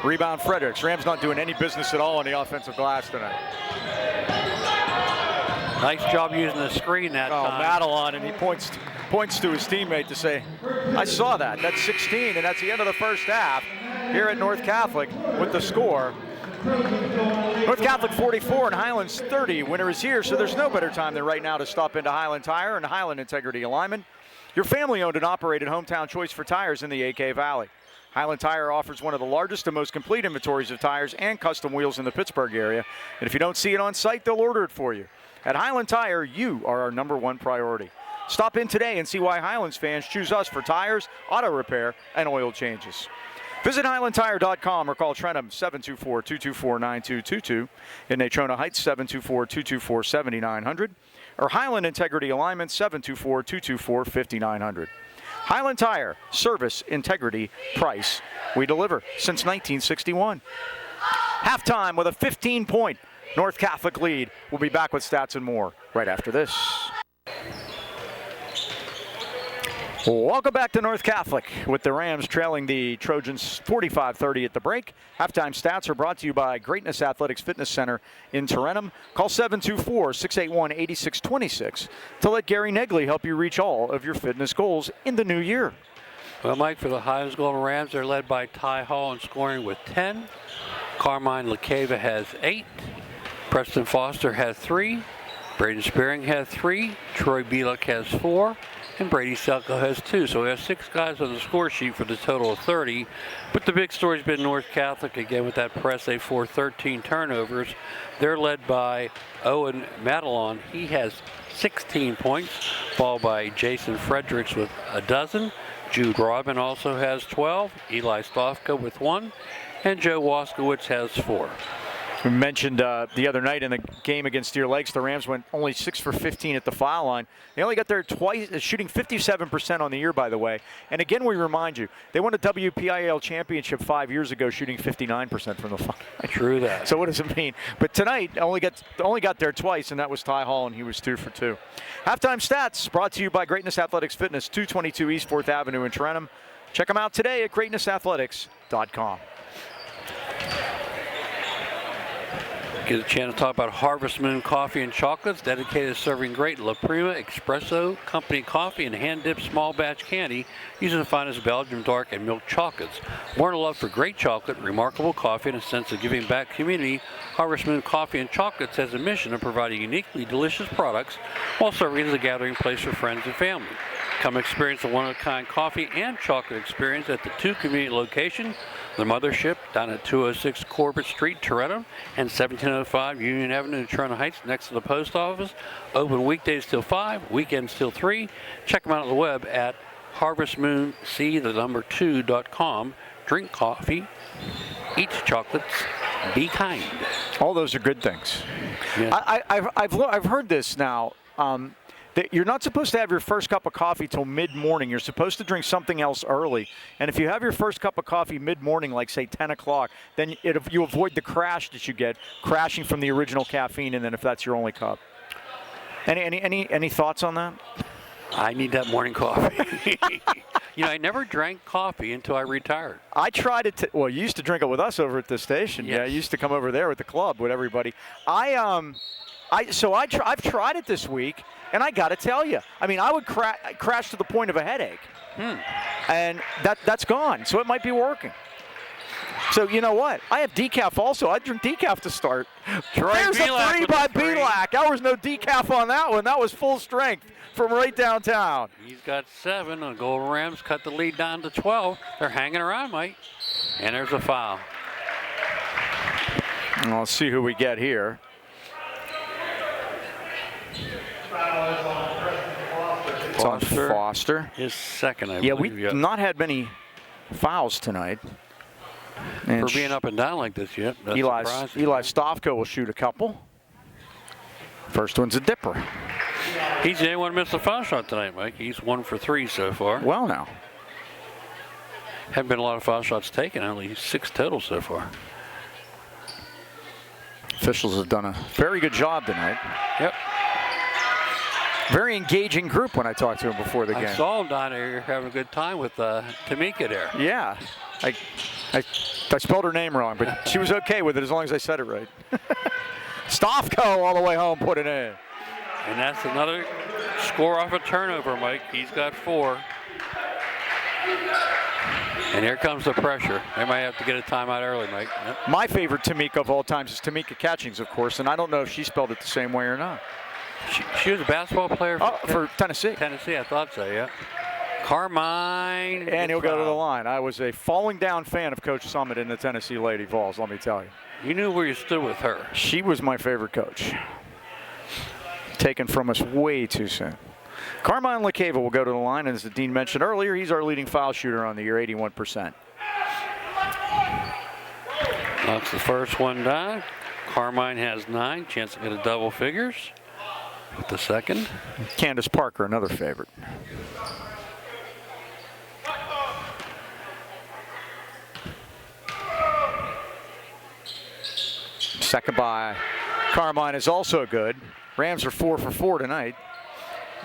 Rebound Fredericks. Rams not doing any business at all on the offensive glass tonight. Nice job using the screen that time. Madelon, and he points to his teammate to say, I saw that. That's 16, and that's the end of the first half here at North Catholic with the score. North Catholic 44 and Highlands 30. Winner is here, so there's no better time than right now to stop into Highland Tire and Highland Integrity Alignment. Your family-owned and operated hometown choice for tires in the AK Valley. Highland Tire offers one of the largest and most complete inventories of tires and custom wheels in the Pittsburgh area. And if you don't see it on site, they'll order it for you. At Highland Tire, you are our #1 priority. Stop in today and see why Highlands fans choose us for tires, auto repair, and oil changes. Visit HighlandTire.com or call Trentham 724-224-9222. In Natrona Heights, 724-224-7900. Or Highland Integrity Alignment, 724-224-5900. Highland Tire, service, integrity, price. We deliver since 1961. Halftime with a 15-point North Catholic lead. We'll be back with stats and more right after this. Welcome back to North Catholic with the Rams trailing the Trojans 45-30 at the break. Halftime stats are brought to you by Greatness Athletics Fitness Center in Tarentum. Call 724-681-8626 to let Gary Negley help you reach all of your fitness goals in the new year. Well, Mike, for the Highlands Golden Rams, they're led by Ty Hall in scoring with 10. Carmine LaCava has 8. Preston Foster has 3. Braden Spearing has 3. Troy Bielek has 4. And Brady Selko has 2. So we have 6 guys on the score sheet for the total of 30. But the big story's been North Catholic again with that press. They forced 13 turnovers. They're led by Owen Madelon. He has 16 points, followed by Jason Fredericks with a dozen. Jude Rodman also has 12. Eli Stofka with 1. And Joe Waskowitz has 4. We mentioned the other night in the game against Deer Lakes, the Rams went only 6 for 15 at the foul line. They only got there twice, shooting 57% on the year, by the way. And again, we remind you, they won a WPIAL championship 5 years ago, shooting 59% from the foul line. True that. So what does it mean? But tonight, only got there twice, and that was Ty Hall, and he was 2 for 2. Halftime stats brought to you by Greatness Athletics Fitness, 222 East 4th Avenue in Tarentum. Check them out today at greatnessathletics.com. Get a chance to talk about Harvest Moon Coffee and Chocolates, dedicated to serving great La Prima Espresso Company coffee and hand-dipped small batch candy using the finest Belgian dark and milk chocolates. Born in love for great chocolate, remarkable coffee, and a sense of giving back community, Harvest Moon Coffee and Chocolates has a mission of providing uniquely delicious products while serving as a gathering place for friends and family. Come experience a one-of-a-kind coffee and chocolate experience at the 2 convenient locations, the Mothership down at 206 Corbett Street, Tarentum, and 1705 Union Avenue in Tarentum Heights next to the post office. Open weekdays till 5, weekends till 3. Check them out on the web at harvestmoonc2.com. Drink coffee, eat chocolates, be kind. All those are good things. Yeah. I've heard this now. That you're not supposed to have your first cup of coffee till mid-morning. You're supposed to drink something else early. And if you have your first cup of coffee mid-morning, like say 10 o'clock, then you avoid the crash that you get, crashing from the original caffeine, and then if that's your only cup. Any thoughts on that? I need that morning coffee. You know, I never drank coffee until I retired. I tried it. You used to drink it with us over at the station. Yes. Yeah, you used to come over there with the club with everybody. I've tried it this week. And I got to tell you, I mean, I would crash to the point of a headache. And that's gone. So it might be working. So you know what? I have decaf also. I drink decaf to start. There's a 3 by Pavlik. There was no decaf on that one. That was full strength from right downtown. He's got 7. The Golden Rams cut the lead down to 12. They're hanging around, Mike. And there's a foul. And let's see who we get here. It's on Foster. His second, I believe. Yeah, we've not had many fouls tonight. And for being up and down like this yet. Eli Stofka will shoot a couple. First one's a dipper. He's the only one to miss a foul shot tonight, Mike. He's 1 for 3 so far. Well, now. Haven't been a lot of foul shots taken, only 6 total so far. Officials have done a very good job tonight. Yep. Very engaging group when I talked to him before the game. I saw him down there having a good time with Tamika there. Yeah. I spelled her name wrong, but she was okay with it as long as I said it right. Stofko all the way home put it in. And that's another score off a turnover, Mike. He's got 4. And here comes the pressure. They might have to get a timeout early, Mike. Yep. My favorite Tamika of all times is Tamika Catchings, of course, and I don't know if she spelled it the same way or not. She was a basketball player for Tennessee. Tennessee, I thought so, yeah. Carmine. And he'll go to the line. I was a falling down fan of Coach Summit in the Tennessee Lady Vols, let me tell you. You knew where you stood with her. She was my favorite coach. Taken from us way too soon. Carmine Lacava will go to the line, and as the Dean mentioned earlier, he's our leading foul shooter on the year, 81%. That's the first one down. Carmine has 9, chance to get a double figures with the second. Candace Parker, another favorite. Second by Carmine is also good. Rams are 4 for 4 tonight.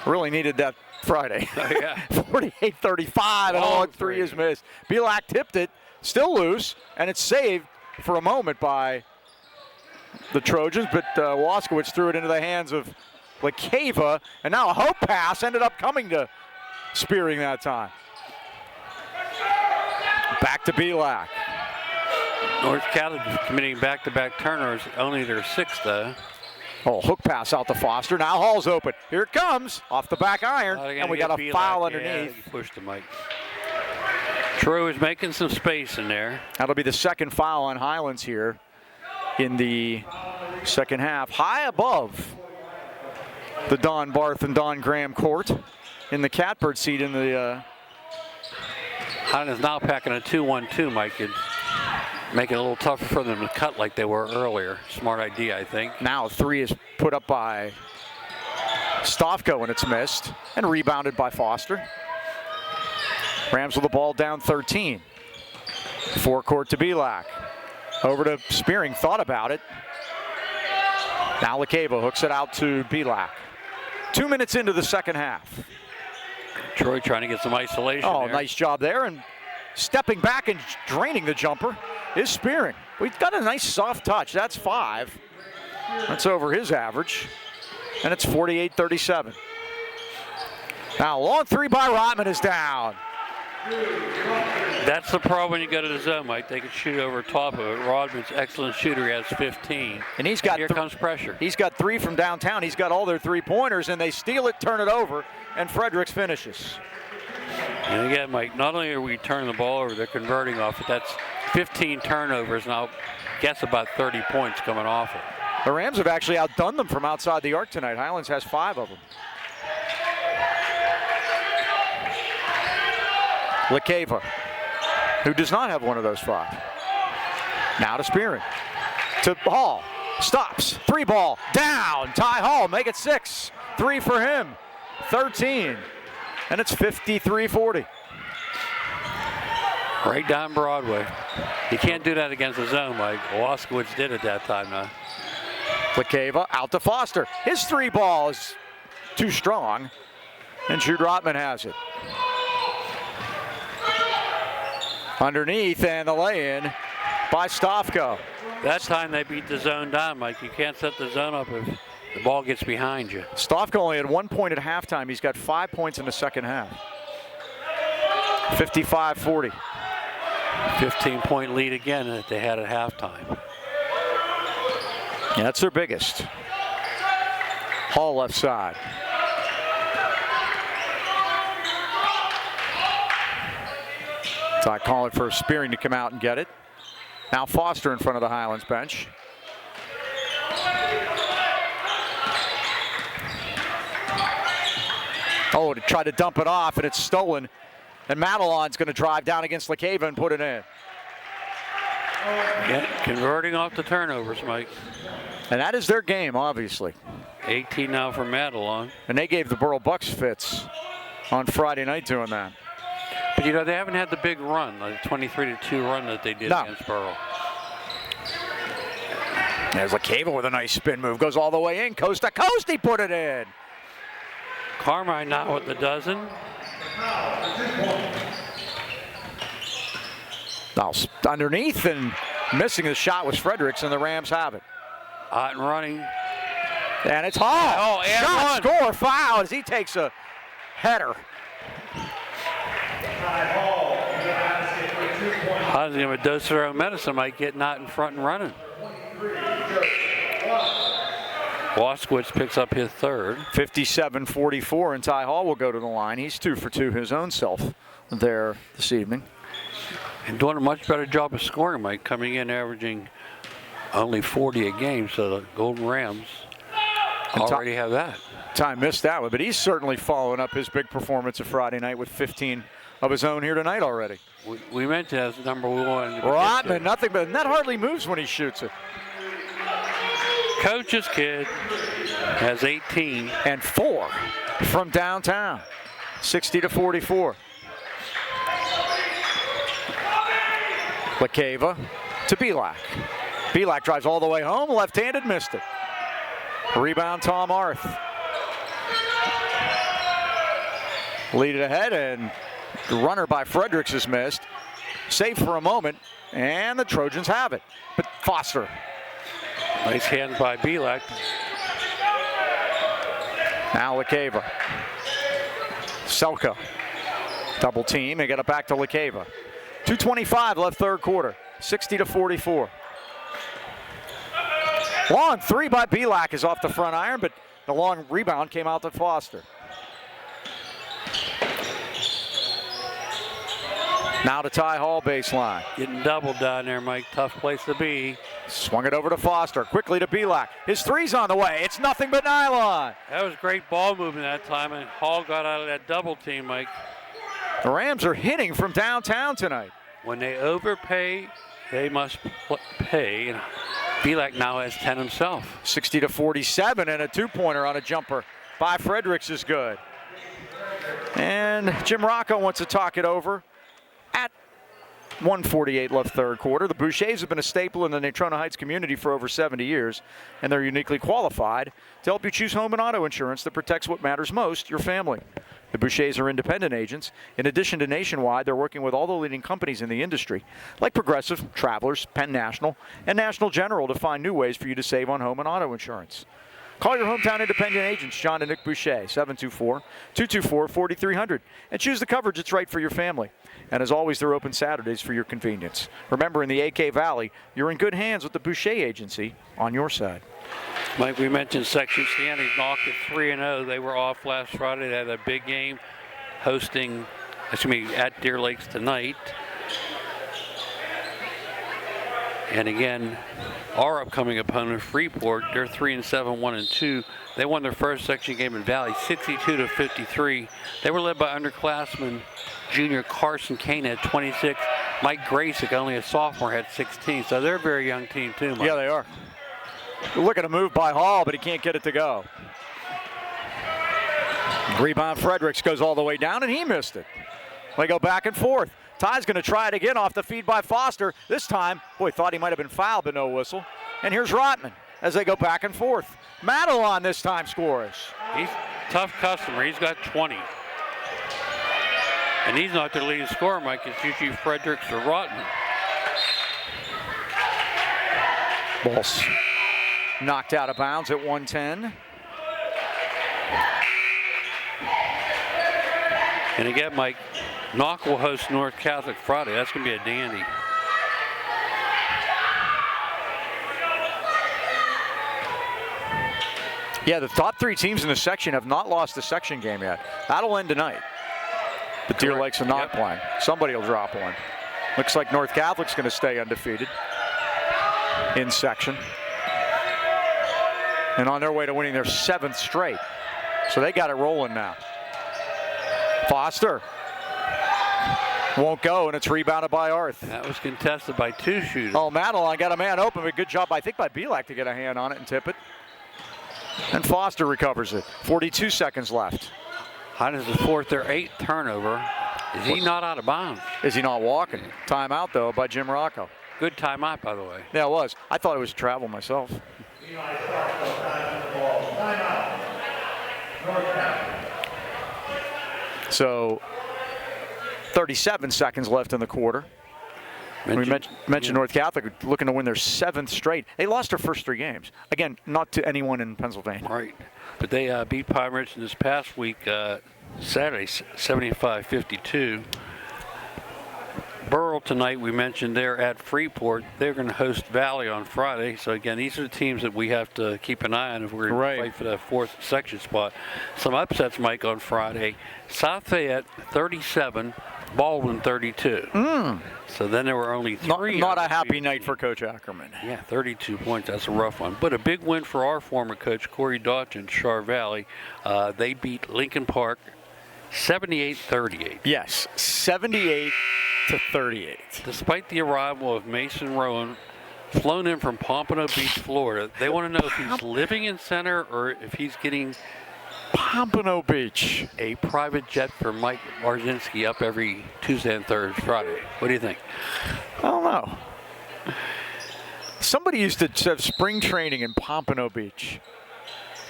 Really needed that Friday. Oh, yeah. 48-35, and a long three is missed. Pavlik tipped it, still loose, and it's saved for a moment by the Trojans, but Waskowitz threw it into the hands of Lacava, and now a hope pass ended up coming to Spearing that time. Back to Pavlik. North Carolina committing back-to-back turnovers, only their 6th, though. Oh, hook pass out to Foster. Now Hall's open. Here it comes, off the back iron, and we got a foul underneath. Yeah, pushed him, Mike. Troy was making some space in there. That'll be the second foul on Highlands here in the second half. High above the Don Barth and Don Graham court in the catbird seat in the... Highlands now packing a 2-1-2, Mike. It's making it a little tougher for them to cut like they were earlier. Smart idea, I think. Now 3 is put up by Stavko, and it's missed, and rebounded by Foster. Rams with the ball down 13. Forecourt to Pavlik. Over to Spearing, thought about it. Now Lacava hooks it out to Pavlik. 2 minutes into the second half. Troy trying to get some isolation Oh, there. nice job there, and stepping back and draining the jumper is Spearing. We've got a nice soft touch. That's 5. That's over his average, and it's 48-37. Now long 3 by Rotman is down. That's the problem when you go to the zone, Mike. They can shoot over top of it. Rodman's excellent shooter. He has 15. And he's got here comes pressure. He's got 3 from downtown. He's got all their 3-pointers, and they steal it, turn it over, and Fredericks finishes. And again, Mike, not only are we turning the ball over, they're converting off it. That's 15 turnovers, and I'll guess about 30 points coming off it. The Rams have actually outdone them from outside the arc tonight. Highlands has 5 of them. Lacava, who does not have one of those 5. Now to Spearing. To Hall. Stops. 3 ball. Down. Ty Hall. Make it 6. 3 for him. 13. And it's 53-40. Right down Broadway. You can't do that against the zone, Mike. Waskowitz did at that time now. Lacava out to Foster. His 3 ball is too strong. And Jude Rotman has it. Underneath, and the lay-in by Stavko. That time they beat the zone down, Mike. You can't set the zone up if the ball gets behind you. Stavko only had 1 point at halftime. He's got 5 points in the second half. 55-40. 15-point lead again that they had at halftime. Yeah, that's their biggest. Hall left side. Ty calling for Spearing to come out and get it. Now Foster in front of the Highlands bench. Oh, to try to dump it off, and it's stolen. And Madelon's going to drive down against Lacava and put it in. Yeah, converting off the turnovers, Mike. And that is their game, obviously. 18 now for Madelon. And they gave the Borough Bucks fits on Friday night doing that. But, you know, they haven't had the big run, the 23-2 run that they did against Borough. There's Lacava with a nice spin move. Goes all the way in. Coast to coast, he put it in. Carmine now with the dozen. Now underneath, and missing the shot was Fredericks, and the Rams have it. Hot and running. And it's Hall. Oh, and shot, one. Score, foul as he takes a header. How's he with a dose of their own medicine, Mike, getting out in front and running. Waskowitz picks up his third. 57-44, and Ty Hall will go to the line. He's 2 for 2 his own self there this evening. And doing a much better job of scoring, Mike, coming in averaging only 40 a game, so the Golden Rams already have that. Ty missed that one, but he's certainly following up his big performance of Friday night with 15 of his own here tonight already. We mentioned as number 1. Rodman, nothing but net hardly moves when he shoots it. Coach's kid has 18. And 4 from downtown, 60-44. Lakeva to Pavlik. Pavlik drives all the way home, left-handed, missed it. Rebound, Tom Arth. Lead it ahead, and the runner by Fredericks is missed. Safe for a moment, and the Trojans have it. But Foster. Nice hand by Pavlik. Now Lakeva. Selka. Double team, and get it back to Lakeva. 2:25 left third quarter, 60-44. Long 3 by Pavlik is off the front iron, but the long rebound came out to Foster. Now to Ty Hall baseline. Getting doubled down there, Mike. Tough place to be. Swung it over to Foster, quickly to Pavlik. His three's on the way. It's nothing but nylon. That was great ball movement that time, and Hall got out of that double team, Mike. The Rams are hitting from downtown tonight. When they overpay, they must pay. And Pavlik now has 10 himself. 60-47, and a 2-pointer on a jumper by Fredericks is good. And Jim Rocco wants to talk it over at 1:48 left third quarter. The Bouchers have been a staple in the Natrona Heights community for over 70 years, and they're uniquely qualified to help you choose home and auto insurance that protects what matters most, your family. The Bouchers are independent agents. In addition to Nationwide, they're working with all the leading companies in the industry, like Progressive, Travelers, Penn National, and National General, to find new ways for you to save on home and auto insurance. Call your hometown independent agents, John and Nick Boucher, 724-224-4300, and choose the coverage that's right for your family. And as always, they're open Saturdays for your convenience. Remember, in the AK Valley, you're in good hands with the Boucher Agency on your side. Like we mentioned, Section Standing knocked at 3-0. They were off last Friday. They had a big game at Deer Lakes tonight. And again, our upcoming opponent, Freeport, they're 3-7, 1-2. They won their first section game in Valley, 62-53. They were led by underclassmen junior Carson Kane at 26. Mike Graysick, only a sophomore, had 16. So they're a very young team too, Mike. Yeah, they are. Look at a move by Hall, but he can't get it to go. Rebound, Fredericks goes all the way down, and he missed it. They go back and forth. Ty's going to try it again off the feed by Foster. This time, thought he might have been fouled, but no whistle. And here's Rotman as they go back and forth. Madelon this time scores. He's a tough customer. He's got 20. And he's not their leading scorer, Mike. It's usually Fredericks or Rotman. Ball's knocked out of bounds at 110. And again, Mike, Knock will host North Catholic Friday. That's going to be a dandy. Yeah, the top 3 teams in the section have not lost a section game yet. That'll end tonight. But Deer Lakes are not playing. Somebody will drop one. Looks like North Catholic's going to stay undefeated in section. And on their way to winning their 7th straight. So they got it rolling now. Foster won't go, and it's rebounded by Arth. That was contested by 2 shooters. Oh, Madelon got a man open, but good job, I think, by Pavlik to get a hand on it and tip it. And Foster recovers it. 42 seconds left. Highlands is fourth, their 8th turnover. Is he not out of bounds? Is he not walking? Timeout, though, by Jim Rocco. Good timeout, by the way. Yeah, it was. I thought it was travel myself. So, 37 seconds left in the quarter. We mentioned North Catholic looking to win their 7th straight. They lost their first 3 games. Again, not to anyone in Pennsylvania. Right. But they beat Pine Ridge this past week, Saturday, 75-52. Burrell tonight, we mentioned they're at Freeport. They're going to host Valley on Friday. So, again, these are the teams that we have to keep an eye on if we're going to fight for that 4th section spot. Some upsets, Mike, on Friday. South Fayette, 37. Baldwin, 32. So then there were only 3. Not a happy night for Coach Ackerman. Yeah, 32 points. That's a rough one. But a big win for our former coach, Corey Dodgen, Char Valley. They beat Lincoln Park 78-38. Yes, 78-38. Despite the arrival of Mason Rowan, flown in from Pompano Beach, Florida, they want to know if he's living in Center or if he's getting Pompano Beach. A private jet for Mike Marzinski up every Tuesday and Friday. What do you think? I don't know. Somebody used to have spring training in Pompano Beach.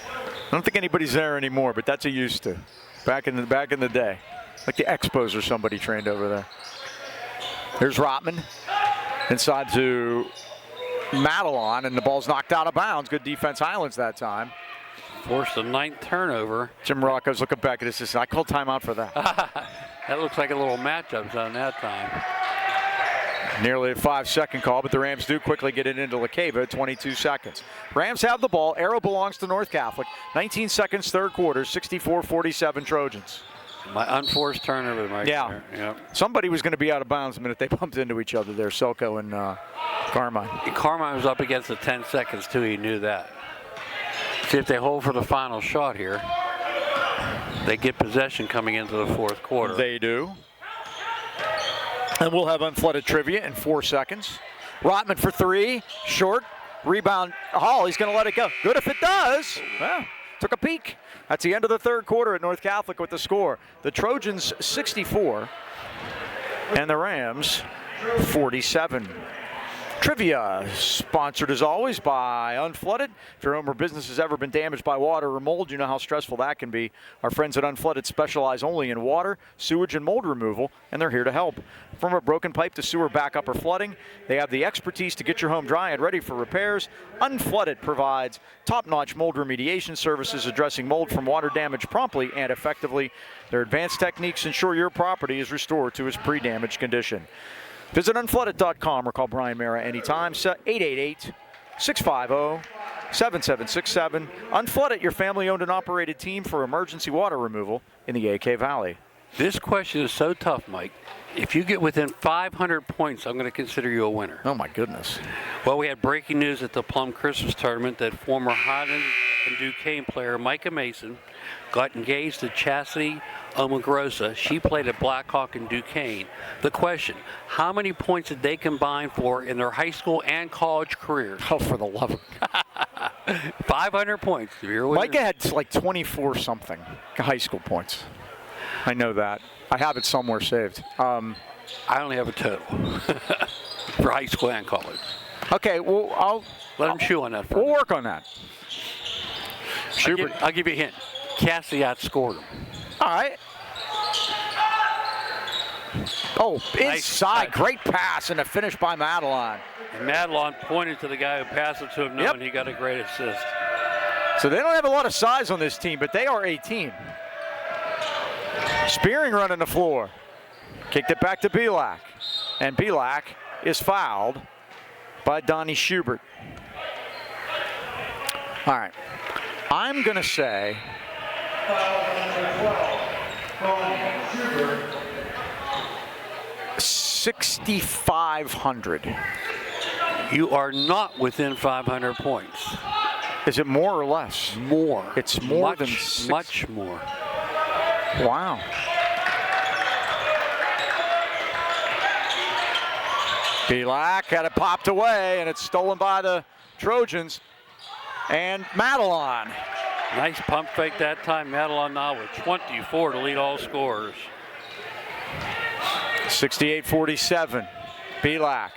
I don't think anybody's there anymore, but that's a used to. Back in the day. Like the Expos or somebody trained over there. Here's Rotman. Inside to Madelon, and the ball's knocked out of bounds. Good defense, Highlands, that time. Forced the 9th turnover. Jim Rocco's looking back at his assistant. I called timeout for that. That looks like a little matchup zone that time. Nearly a 5-second call, but the Rams do quickly get it into LaCava at 22 seconds. Rams have the ball. Arrow belongs to North Catholic. 19 seconds, third quarter, 64-47 Trojans. My unforced turnover, Mike. Yeah. Yep. Somebody was going to be out of bounds the minute they bumped into each other there, Selko and Carmine. Carmine was up against the 10 seconds, too. He knew that. See if they hold for the final shot here. They get possession coming into the 4th quarter. They do. And we'll have unflooded trivia in 4 seconds. Rotman for 3, short. Rebound, Hall, he's going to let it go. Good if it does. Well, took a peek. That's the end of the 3rd quarter at North Catholic with the score. The Trojans 64 and the Rams 47. Trivia, sponsored as always by Unflooded. If your home or business has ever been damaged by water or mold, you know how stressful that can be. Our friends at Unflooded specialize only in water, sewage, and mold removal, and they're here to help. From a broken pipe to sewer backup or flooding, they have the expertise to get your home dry and ready for repairs. Unflooded provides top-notch mold remediation services addressing mold from water damage promptly and effectively. Their advanced techniques ensure your property is restored to its pre-damaged condition. Visit unflooded.com or call Brian Mara anytime, 888-650-7767. Unflooded, your family-owned and operated team for emergency water removal in the AK Valley. This question is so tough, Mike. If you get within 500 points, I'm going to consider you a winner. Oh, my goodness. Well, we had breaking news at the Plum Christmas tournament that former Highlands and Duquesne player Micah Mason got engaged to Chastity Omagrosa. She played at Blackhawk and Duquesne. The question, how many points did they combine for in their high school and college careers? Oh, for the love of 500 points. Micah had like 24-something high school points. I know that. I have it somewhere saved. I only have a total for high school and college. Okay, well, I'll let him chew on that. We'll work on that. I'll give you a hint. Cassidy outscored him. All right. Oh, inside. Nice. Great pass and a finish by Madelon. And Madelon pointed to the guy who passed it to him, knowing he got a great assist. So they don't have a lot of size on this team, but they are a team. Spearing running the floor. Kicked it back to Belak. And Belak is fouled by Donnie Schubert. All right. I'm going to say 6,500. You are not within 500 points. Is it more or less? More. It's more much, than six. Much more. Wow. Belak had it popped away, and it's stolen by the Trojans. And Madelon. Nice pump fake that time. Madelon now with 24 to lead all scorers. 68-47. Belak.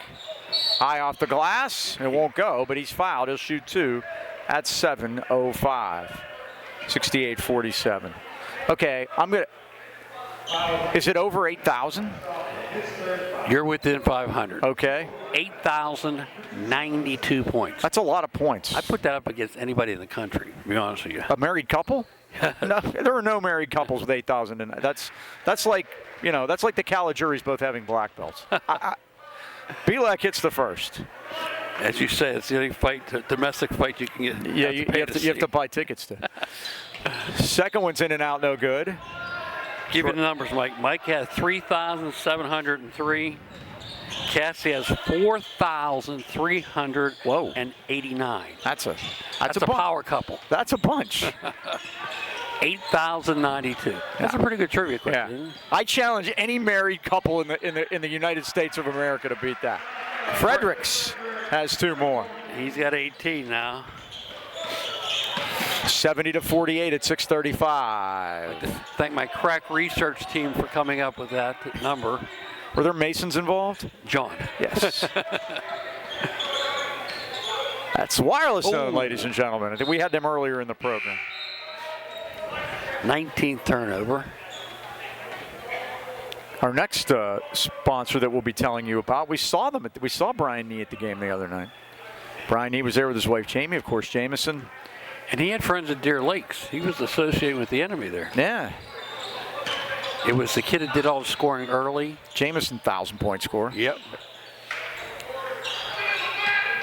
High off the glass. It won't go, but he's fouled. He'll shoot 2 at 7:05. 68-47. Okay, I'm going to. Is it over 8,000? You're within 500. Okay. 8,092 points. That's a lot of points. I put that up against anybody in the country, to be honest with you. A married couple? No, there are no married couples with 8,000. And that's like, that's like the Calijuris both having black belts. Pavlik hits the first. As you say, it's the only domestic fight you can get. Yeah, you have to buy tickets to. Second one's in and out, no good. Give you the numbers, Mike. Mike has 3,703. Cassie has 4,389. That's a power couple. That's a bunch. 8,092. That's a pretty good trivia question. Isn't it? I challenge any married couple in the United States of America to beat that. Fredericks has 2 more. He's got 18 now. 70-48 at 6:35. I'd like to thank my crack research team for coming up with that number. Were there Masons involved? John. Yes. That's wireless zone, ladies and gentlemen. I think we had them earlier in the program. 19th turnover. Our next sponsor that we'll be telling you about, we saw Brian Nee at the game the other night. Brian Nee was there with his wife Jamie, of course, Jameson. And he had friends at Deer Lakes. He was associated with the enemy there. Yeah. It was the kid that did all the scoring early. Jameson, 1,000-point scorer. Yep.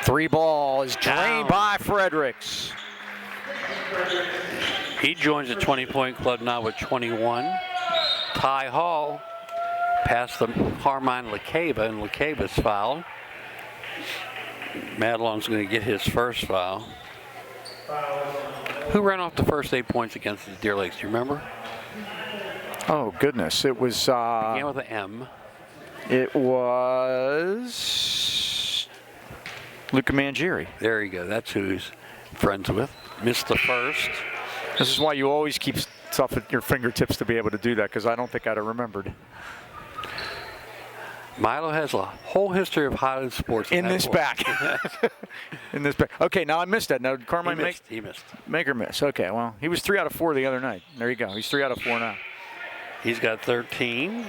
3 ball is drained by Fredericks. He joins the 20-point club now with 21. Ty Hall passed the Carmine LeCava, and LeCava's fouled. Madelon's going to get his first foul. Who ran off the first 8 points against the Deer Lakes? Do you remember? Oh, goodness. It was... began with an M. It was... Luca Mangieri. There you go. That's who he's friends with. Missed the first. This is why you always keep stuff at your fingertips to be able to do that, because I don't think I'd have remembered. Milo has a whole history of Highlands sports. In this back. In this back. Okay, now I missed that. Now, did Carmine He missed. Make or miss. Okay, well, he was 3 out of 4 the other night. There you go. He's 3 out of 4 now. He's got 13.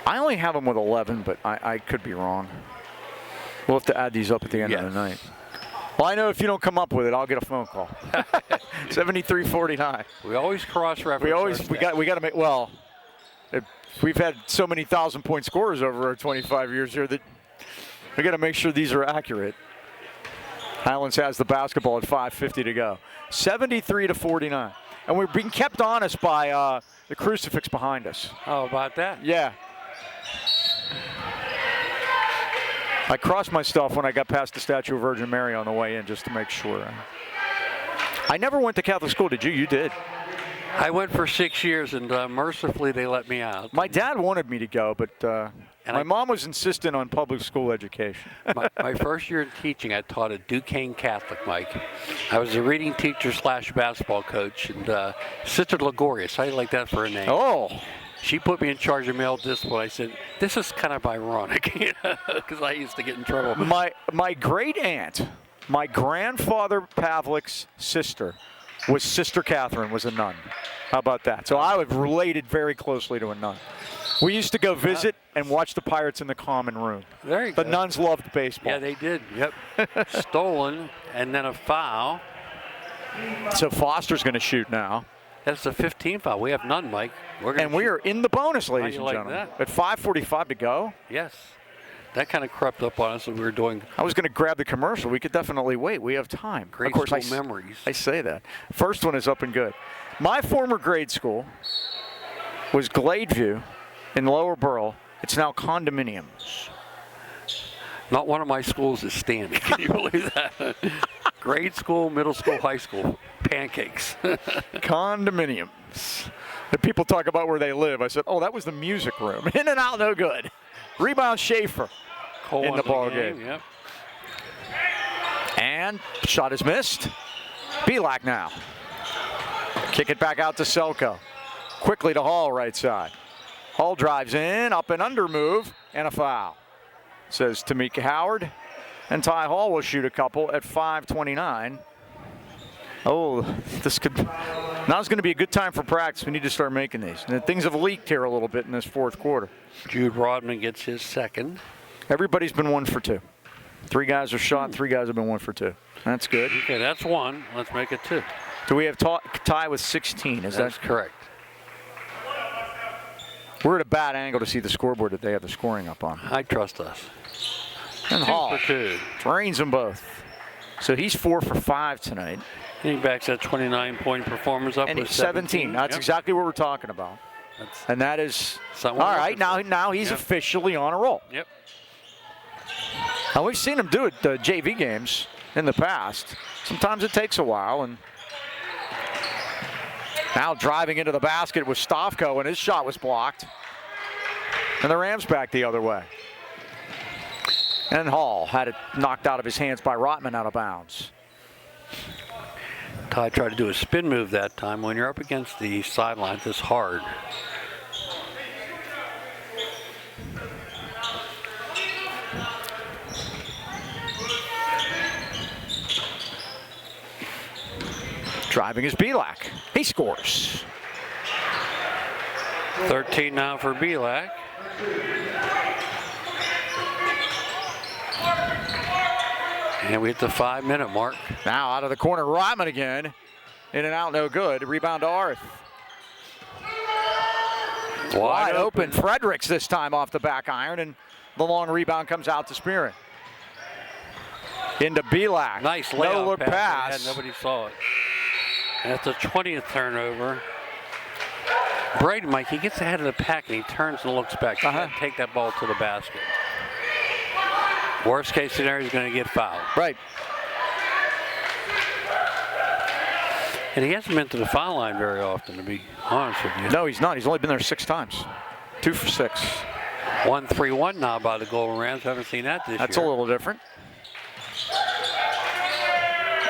I only have him with 11, but I could be wrong. We'll have to add these up at the end of the night. Well, I know if you don't come up with it, I'll get a phone call. 73-49. We always cross-reference. We got to make, well, we've had so many 1,000-point scorers over our 25 years here that we got to make sure these are accurate. Highlands has the basketball at 5:50 to go. 73-49. And we're being kept honest by the crucifix behind us. How about that? Yeah. I crossed my stuff when I got past the statue of Virgin Mary on the way in just to make sure. I never went to Catholic school. Did you? You did. I went for 6 years, and mercifully they let me out. My dad wanted me to go, but my mom was insistent on public school education. my first year in teaching, I taught at Duquesne Catholic, Mike. I was a reading teacher / basketball coach, and Sister Ligorius, how do you like that for a name? Oh. She put me in charge of male discipline. I said, this is kind of ironic, because I used to get in trouble. My great aunt, my grandfather Pavlik's sister, was Sister Catherine, was a nun. How about that? So I was related very closely to a nun. We used to go visit and watch the Pirates in the common room. There you go. The nuns loved baseball. Yeah, they did. Yep. Stolen, and then a foul. So Foster's going to shoot now. That's the 15th foul. We have none, Mike. We are in the bonus, ladies and gentlemen. At 5:45 to go. Yes. That kind of crept up on us when we were doing. I was going to grab the commercial. We could definitely wait. We have time. Grade school memories. I say that. First one is up and good. My former grade school was Gladeview in Lower Burl. It's now condominiums. Not one of my schools is standing. Can you believe that? Grade school, middle school, high school. Pancakes. Condominiums. The people talk about where they live. I said, oh, that was the music room. In and out, no good. Rebound Schaefer in the ball game. Yep. And shot is missed. Pavlik now. Kick it back out to Selko. Quickly to Hall, right side. Hall drives in, up and under move, and a foul. Says Tamika Howard. And Ty Hall will shoot a couple at 5:29. Oh, now's going to be a good time for practice. We need to start making these. And things have leaked here a little bit in this fourth quarter. Jude Rodman gets his second. Everybody's been 1 for 2. 3 guys are shot, 3 guys have been 1 for 2. That's good. Okay, that's 1. Let's make it 2. Do we have Ty with 16? That's correct. We're at a bad angle to see the scoreboard that they have the scoring up on. I trust us. And 2 Hall for 2. drains them both. So he's 4 for 5 tonight. He backs that 29-point performance up And with he's 17. That's Yep. exactly what we're talking about. And that is all right. Now he's officially on a roll. Yep. Now we've seen him do it the JV games in the past. Sometimes it takes a while. And now driving into the basket with Stavko, and his shot was blocked. And the Rams back the other way. And Hall had it knocked out of his hands by Rotman out of bounds. Ty tried to do a spin move that time. When you're up against the sidelines, it's hard. Driving is Pavlik. He scores. 13 now for Pavlik. And we hit the 5-minute mark. Now out of the corner, Rotman again. In and out, no good. Rebound to Arth. Wide open. Fredericks this time off the back iron, and the long rebound comes out to Spearin. Into Pavlik. Nice layup no look pass. Yeah, nobody saw it. And that's the 20th turnover. Braden, Mike, he gets ahead of the pack and he turns and looks back. He can't take that ball to the basket. Worst case scenario is going to get fouled. Right. And he hasn't been to the foul line very often, to be honest with you. No, he's not. He's only been there 6 times. 2 for 6. 1-3-1 now by the Golden Rams. Haven't seen that this year. That's a little different.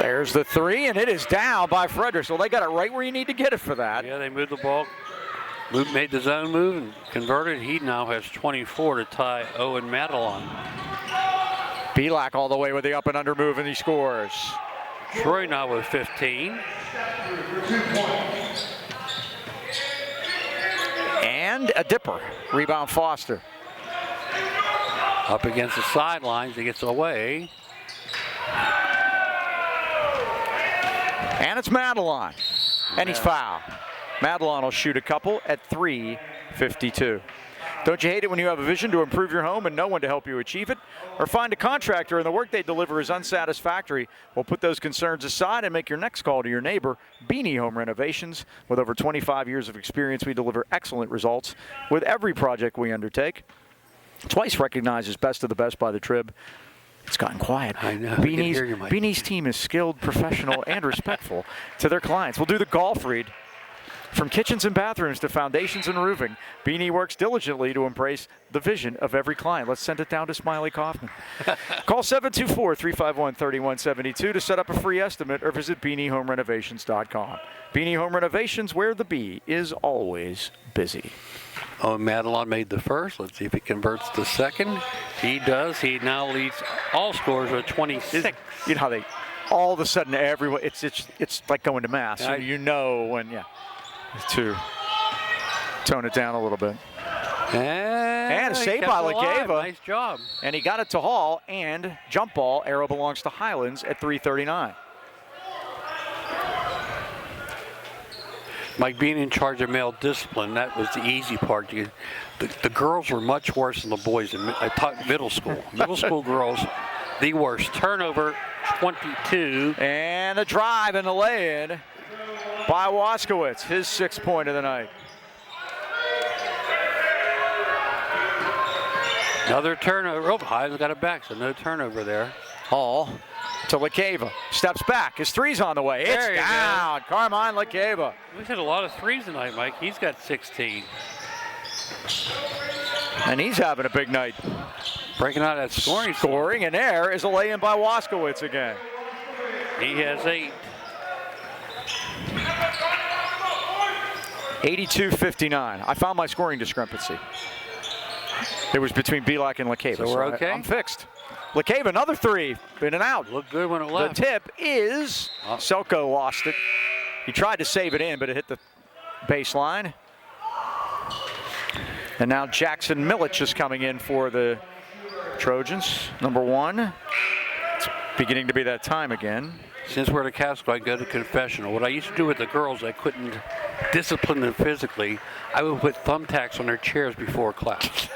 There's the 3, and it is down by Fredericks. Well, they got it right where you need to get it for that. Yeah, they moved the ball, made the zone move, and converted. He now has 24 to tie Owen Madelon. Pavlik all the way with the up and under move, and he scores. Troy now with 15. And a dipper. Rebound Foster. Up against the sidelines, he gets away. And it's Madelon. And he's fouled. Madelon will shoot a couple at 3:52. Don't you hate it when you have a vision to improve your home and no one to help you achieve it? Or find a contractor and the work they deliver is unsatisfactory? Well, put those concerns aside and make your next call to your neighbor, Beanie Home Renovations. With over 25 years of experience, we deliver excellent results with every project we undertake. Twice recognized as best of the best by the Trib. It's gotten quiet. I know. Beanie's team is skilled, professional, and respectful to their clients. We'll do the golf read. From kitchens and bathrooms to foundations and roofing, Beanie works diligently to embrace the vision of every client. Let's send it down to Smiley Kaufman. Call 724-351-3172 to set up a free estimate or visit BeanieHomeRenovations.com. Beanie Home Renovations, where the bee is always busy. Oh, Madelon made the first. Let's see if he converts the second. He does. He now leads all scores with 26. You know how they, all of a sudden, everyone, it's like going to mass. You know when, to tone it down a little bit. And a save by Legeva. Nice job. And he got it to Hall, and jump ball, arrow belongs to Highlands at 3:39. Mike, being in charge of male discipline, that was the easy part. The girls were much worse than the boys in middle school. Middle school girls, the worst. Turnover, 22. And a drive and a lay-in by Waskowitz, his 6th point of the night. Another turnover. Oh, Highlands got it back, so no turnover there. Hall to Lekeva. Steps back. His 3's on the way. It's down. Carmine Lekeva. We've hit a lot of 3s tonight, Mike. He's got 16. And he's having a big night. Breaking out that scoring. And there is a lay-in by Waskowitz again. He has 8. 82-59. I found my scoring discrepancy. It was between Pavlik and Lekeva. So we're okay? I'm fixed. Lekeva, another 3. In and out. Looked good when it left. The tip is Selko lost it. He tried to save it in, but it hit the baseline. And now Jackson Milich is coming in for the Trojans. Number 1. It's beginning to be that time again. since we're at a Catholic school, I go to confessional. What I used to do with the girls, I couldn't discipline them physically. I would put thumbtacks on their chairs before class.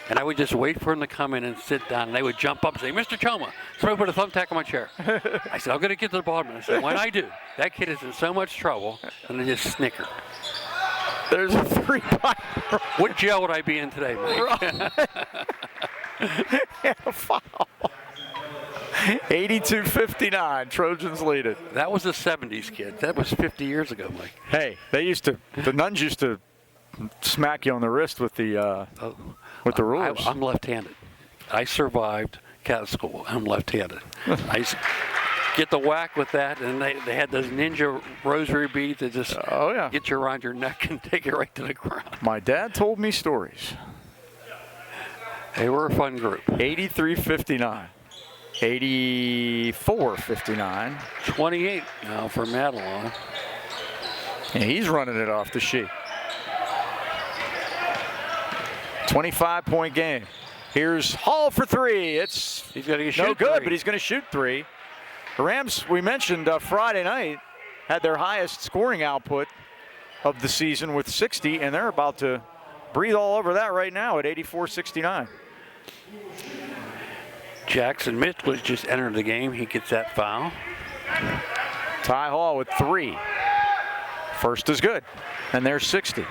And I would just wait for them to come in and sit down. And they would jump up and say, Mr. Choma, somebody put a thumbtack on my chair. I said, I'm going to get to the bottom. And I said, when I do, that kid is in so much trouble. And they just snickered. There's a 3 by. What jail would I be in today, Mike? And a foul. 82-59, Trojans lead it. That was the 70s, kid. That was 50 years ago, Mike. Hey, the nuns used to smack you on the wrist with the rulers. I'm left-handed. I survived Catholic school. I'm left-handed. I used to get the whack with that, and they had those ninja rosary beads that just get you around your neck and take it right to the ground. My dad told me stories. They were a fun group. 83-59. 84-59. 28 now for Madelon. And he's running it off the sheet. 25-point game. Here's Hall for 3. He's going to shoot no good, three. but he's going to shoot 3. The Rams, we mentioned Friday night, had their highest scoring output of the season with 60, and they're about to breathe all over that right now at 84-69. Jackson Mitchell has just entered the game. He gets that foul. Ty Hall with 3. First is good, and there's 60.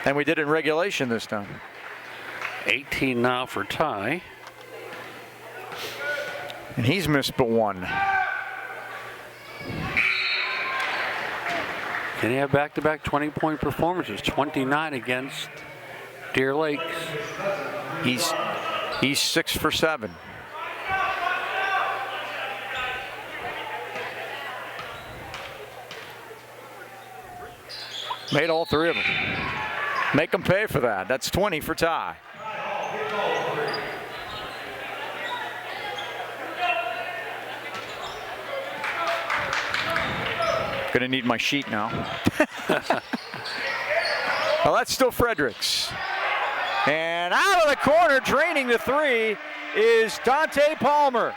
And we did it in regulation this time. 18 now for Ty. And he's missed but 1. Can he have back-to-back 20-point performances? 29 against Deer Lakes. He's 6 for 7. Made all 3 of them. Make them pay for that. That's 20 for Ty. Gonna need my sheet now. Well, that's still Fredericks. And out of the corner, draining the 3, is Dante Palmer.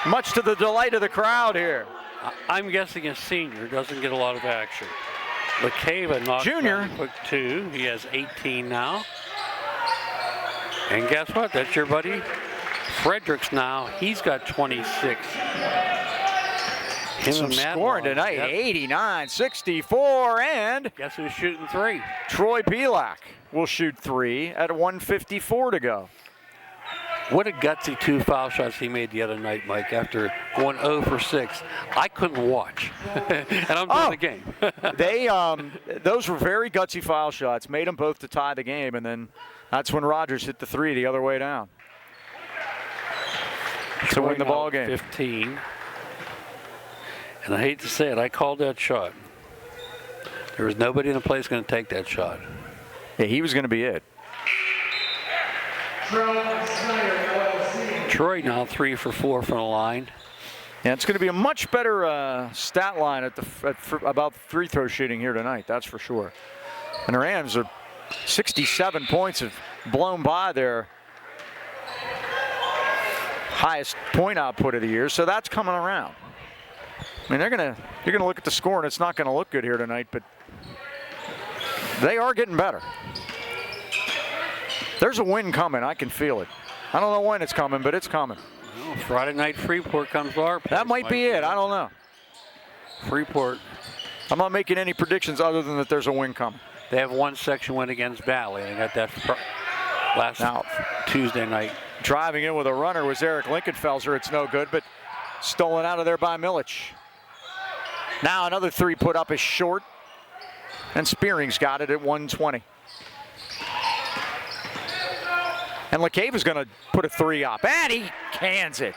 Much to the delight of the crowd here. I'm guessing a senior doesn't get a lot of action. LaCava knocked Junior. down a quick 2. He has 18 now. And guess what? That's your buddy Fredericks now. He's got 26. Some scoring tonight. Yep. 89-64, and Guess who's shooting 3? Troy Pavlik will shoot 3 at 1:54 to go. What a gutsy 2 foul shots he made the other night, Mike, after going 0 for 6. I couldn't watch, and I'm doing the game. Those were very gutsy foul shots. Made them both to tie the game, and then that's when Rogers hit the 3 the other way down to win the ball game. 15. And I hate to say it, I called that shot. There was nobody in the place going to take that shot. Yeah, he was going to be it. Troy now 3 for 4 from the line. Yeah, it's going to be a much better stat line about free throw shooting here tonight. That's for sure. And the Rams are 67 points have blown by their highest point output of the year. So that's coming around. I mean, you're gonna look at the score and it's not going to look good here tonight, but they are getting better. There's a win coming. I can feel it. I don't know when it's coming, but it's coming. Well, Friday night Freeport comes to our place. That might be it. I don't know. Freeport. I'm not making any predictions other than that there's a win coming. They have one section win against Valley. They got that last Tuesday night. Driving in with a runner was Eric Linkenfelser. It's no good, but stolen out of there by Milic. Now another 3 put up is short, and Spearing's got it at 120. And LaCava's going to put a 3 up, and he cans it.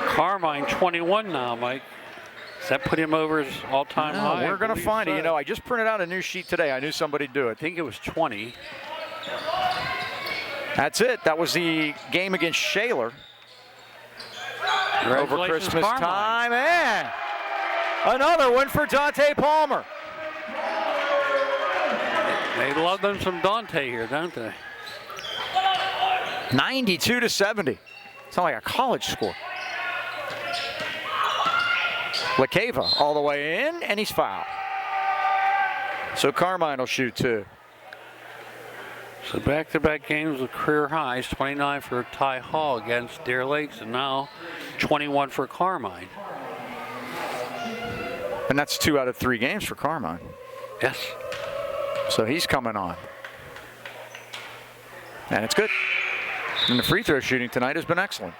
Carmine 21 now, Mike. Does that put him over his all-time high? We're going to find it. You know, I just printed out a new sheet today. I knew somebody'd do it. I think it was 20. That's it. That was the game against Shaler over Christmas time. And another one for Dante Palmer. They love them some Dante here, don't they? 92-70. It's not like a college score. LaCava all the way in, and he's fouled. So Carmine will shoot 2. So back-to-back games with career highs, 29 for Ty Hall against Deer Lakes, and now 21 for Carmine. And that's 2 out of 3 games for Carmine. Yes. So he's coming on. And it's good. And the free throw shooting tonight has been excellent.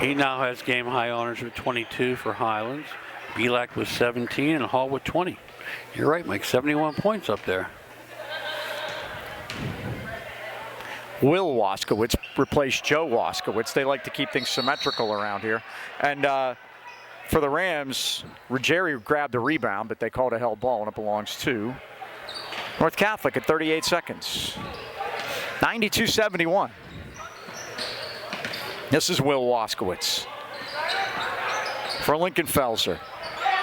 He now has game high honors with 22 for Highlands. Belak with 17 and Hall with 20. You're right, Mike, 71 points up there. Will Waskowitz replaced Joe Waskowitz. They like to keep things symmetrical around here. And for the Rams, Ruggieri grabbed the rebound, but they called a held ball, and it belongs to North Catholic at 38 seconds. 92-71. This is Will Waskowitz for Lincoln Felser.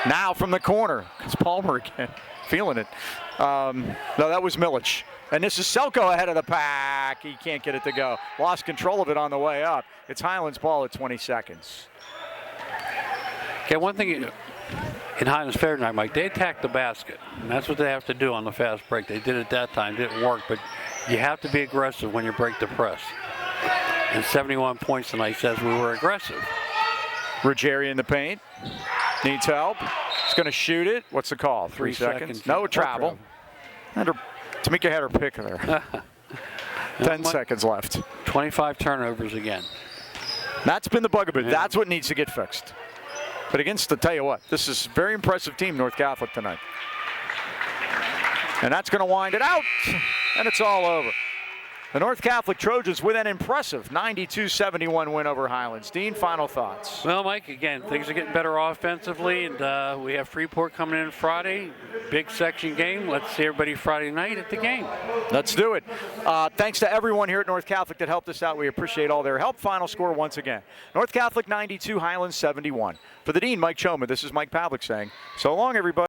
Now from the corner, it's Palmer again, feeling it. No, that was Milic. And this is Selko ahead of the pack. He can't get it to go. Lost control of it on the way up. It's Highlands ball at 20 seconds. Okay, one thing in Highlands Fair tonight, Mike, they attack the basket. And that's what they have to do on the fast break. They did it that time, didn't work, but you have to be aggressive when you break the press. And 71 points tonight says we were aggressive. Ruggieri in the paint. Needs help. He's going to shoot it. What's the call? 3 seconds. No travel. Tamika had her pick there. 10 seconds left. 25 turnovers again. That's been the bugaboo. Yeah. That's what needs to get fixed. But against, to tell you what, this is a very impressive team, North Catholic, tonight. And that's going to wind it out, and it's all over. The North Catholic Trojans with an impressive 92-71 win over Highlands. Dean, final thoughts? Well, Mike, again, things are getting better offensively, and we have Freeport coming in Friday. Big section game. Let's see everybody Friday night at the game. Let's do it. Thanks to everyone here at North Catholic that helped us out. We appreciate all their help. Final score once again. North Catholic 92, Highlands 71. For the Dean, Mike Choma, this is Mike Pavlik saying, so long, everybody.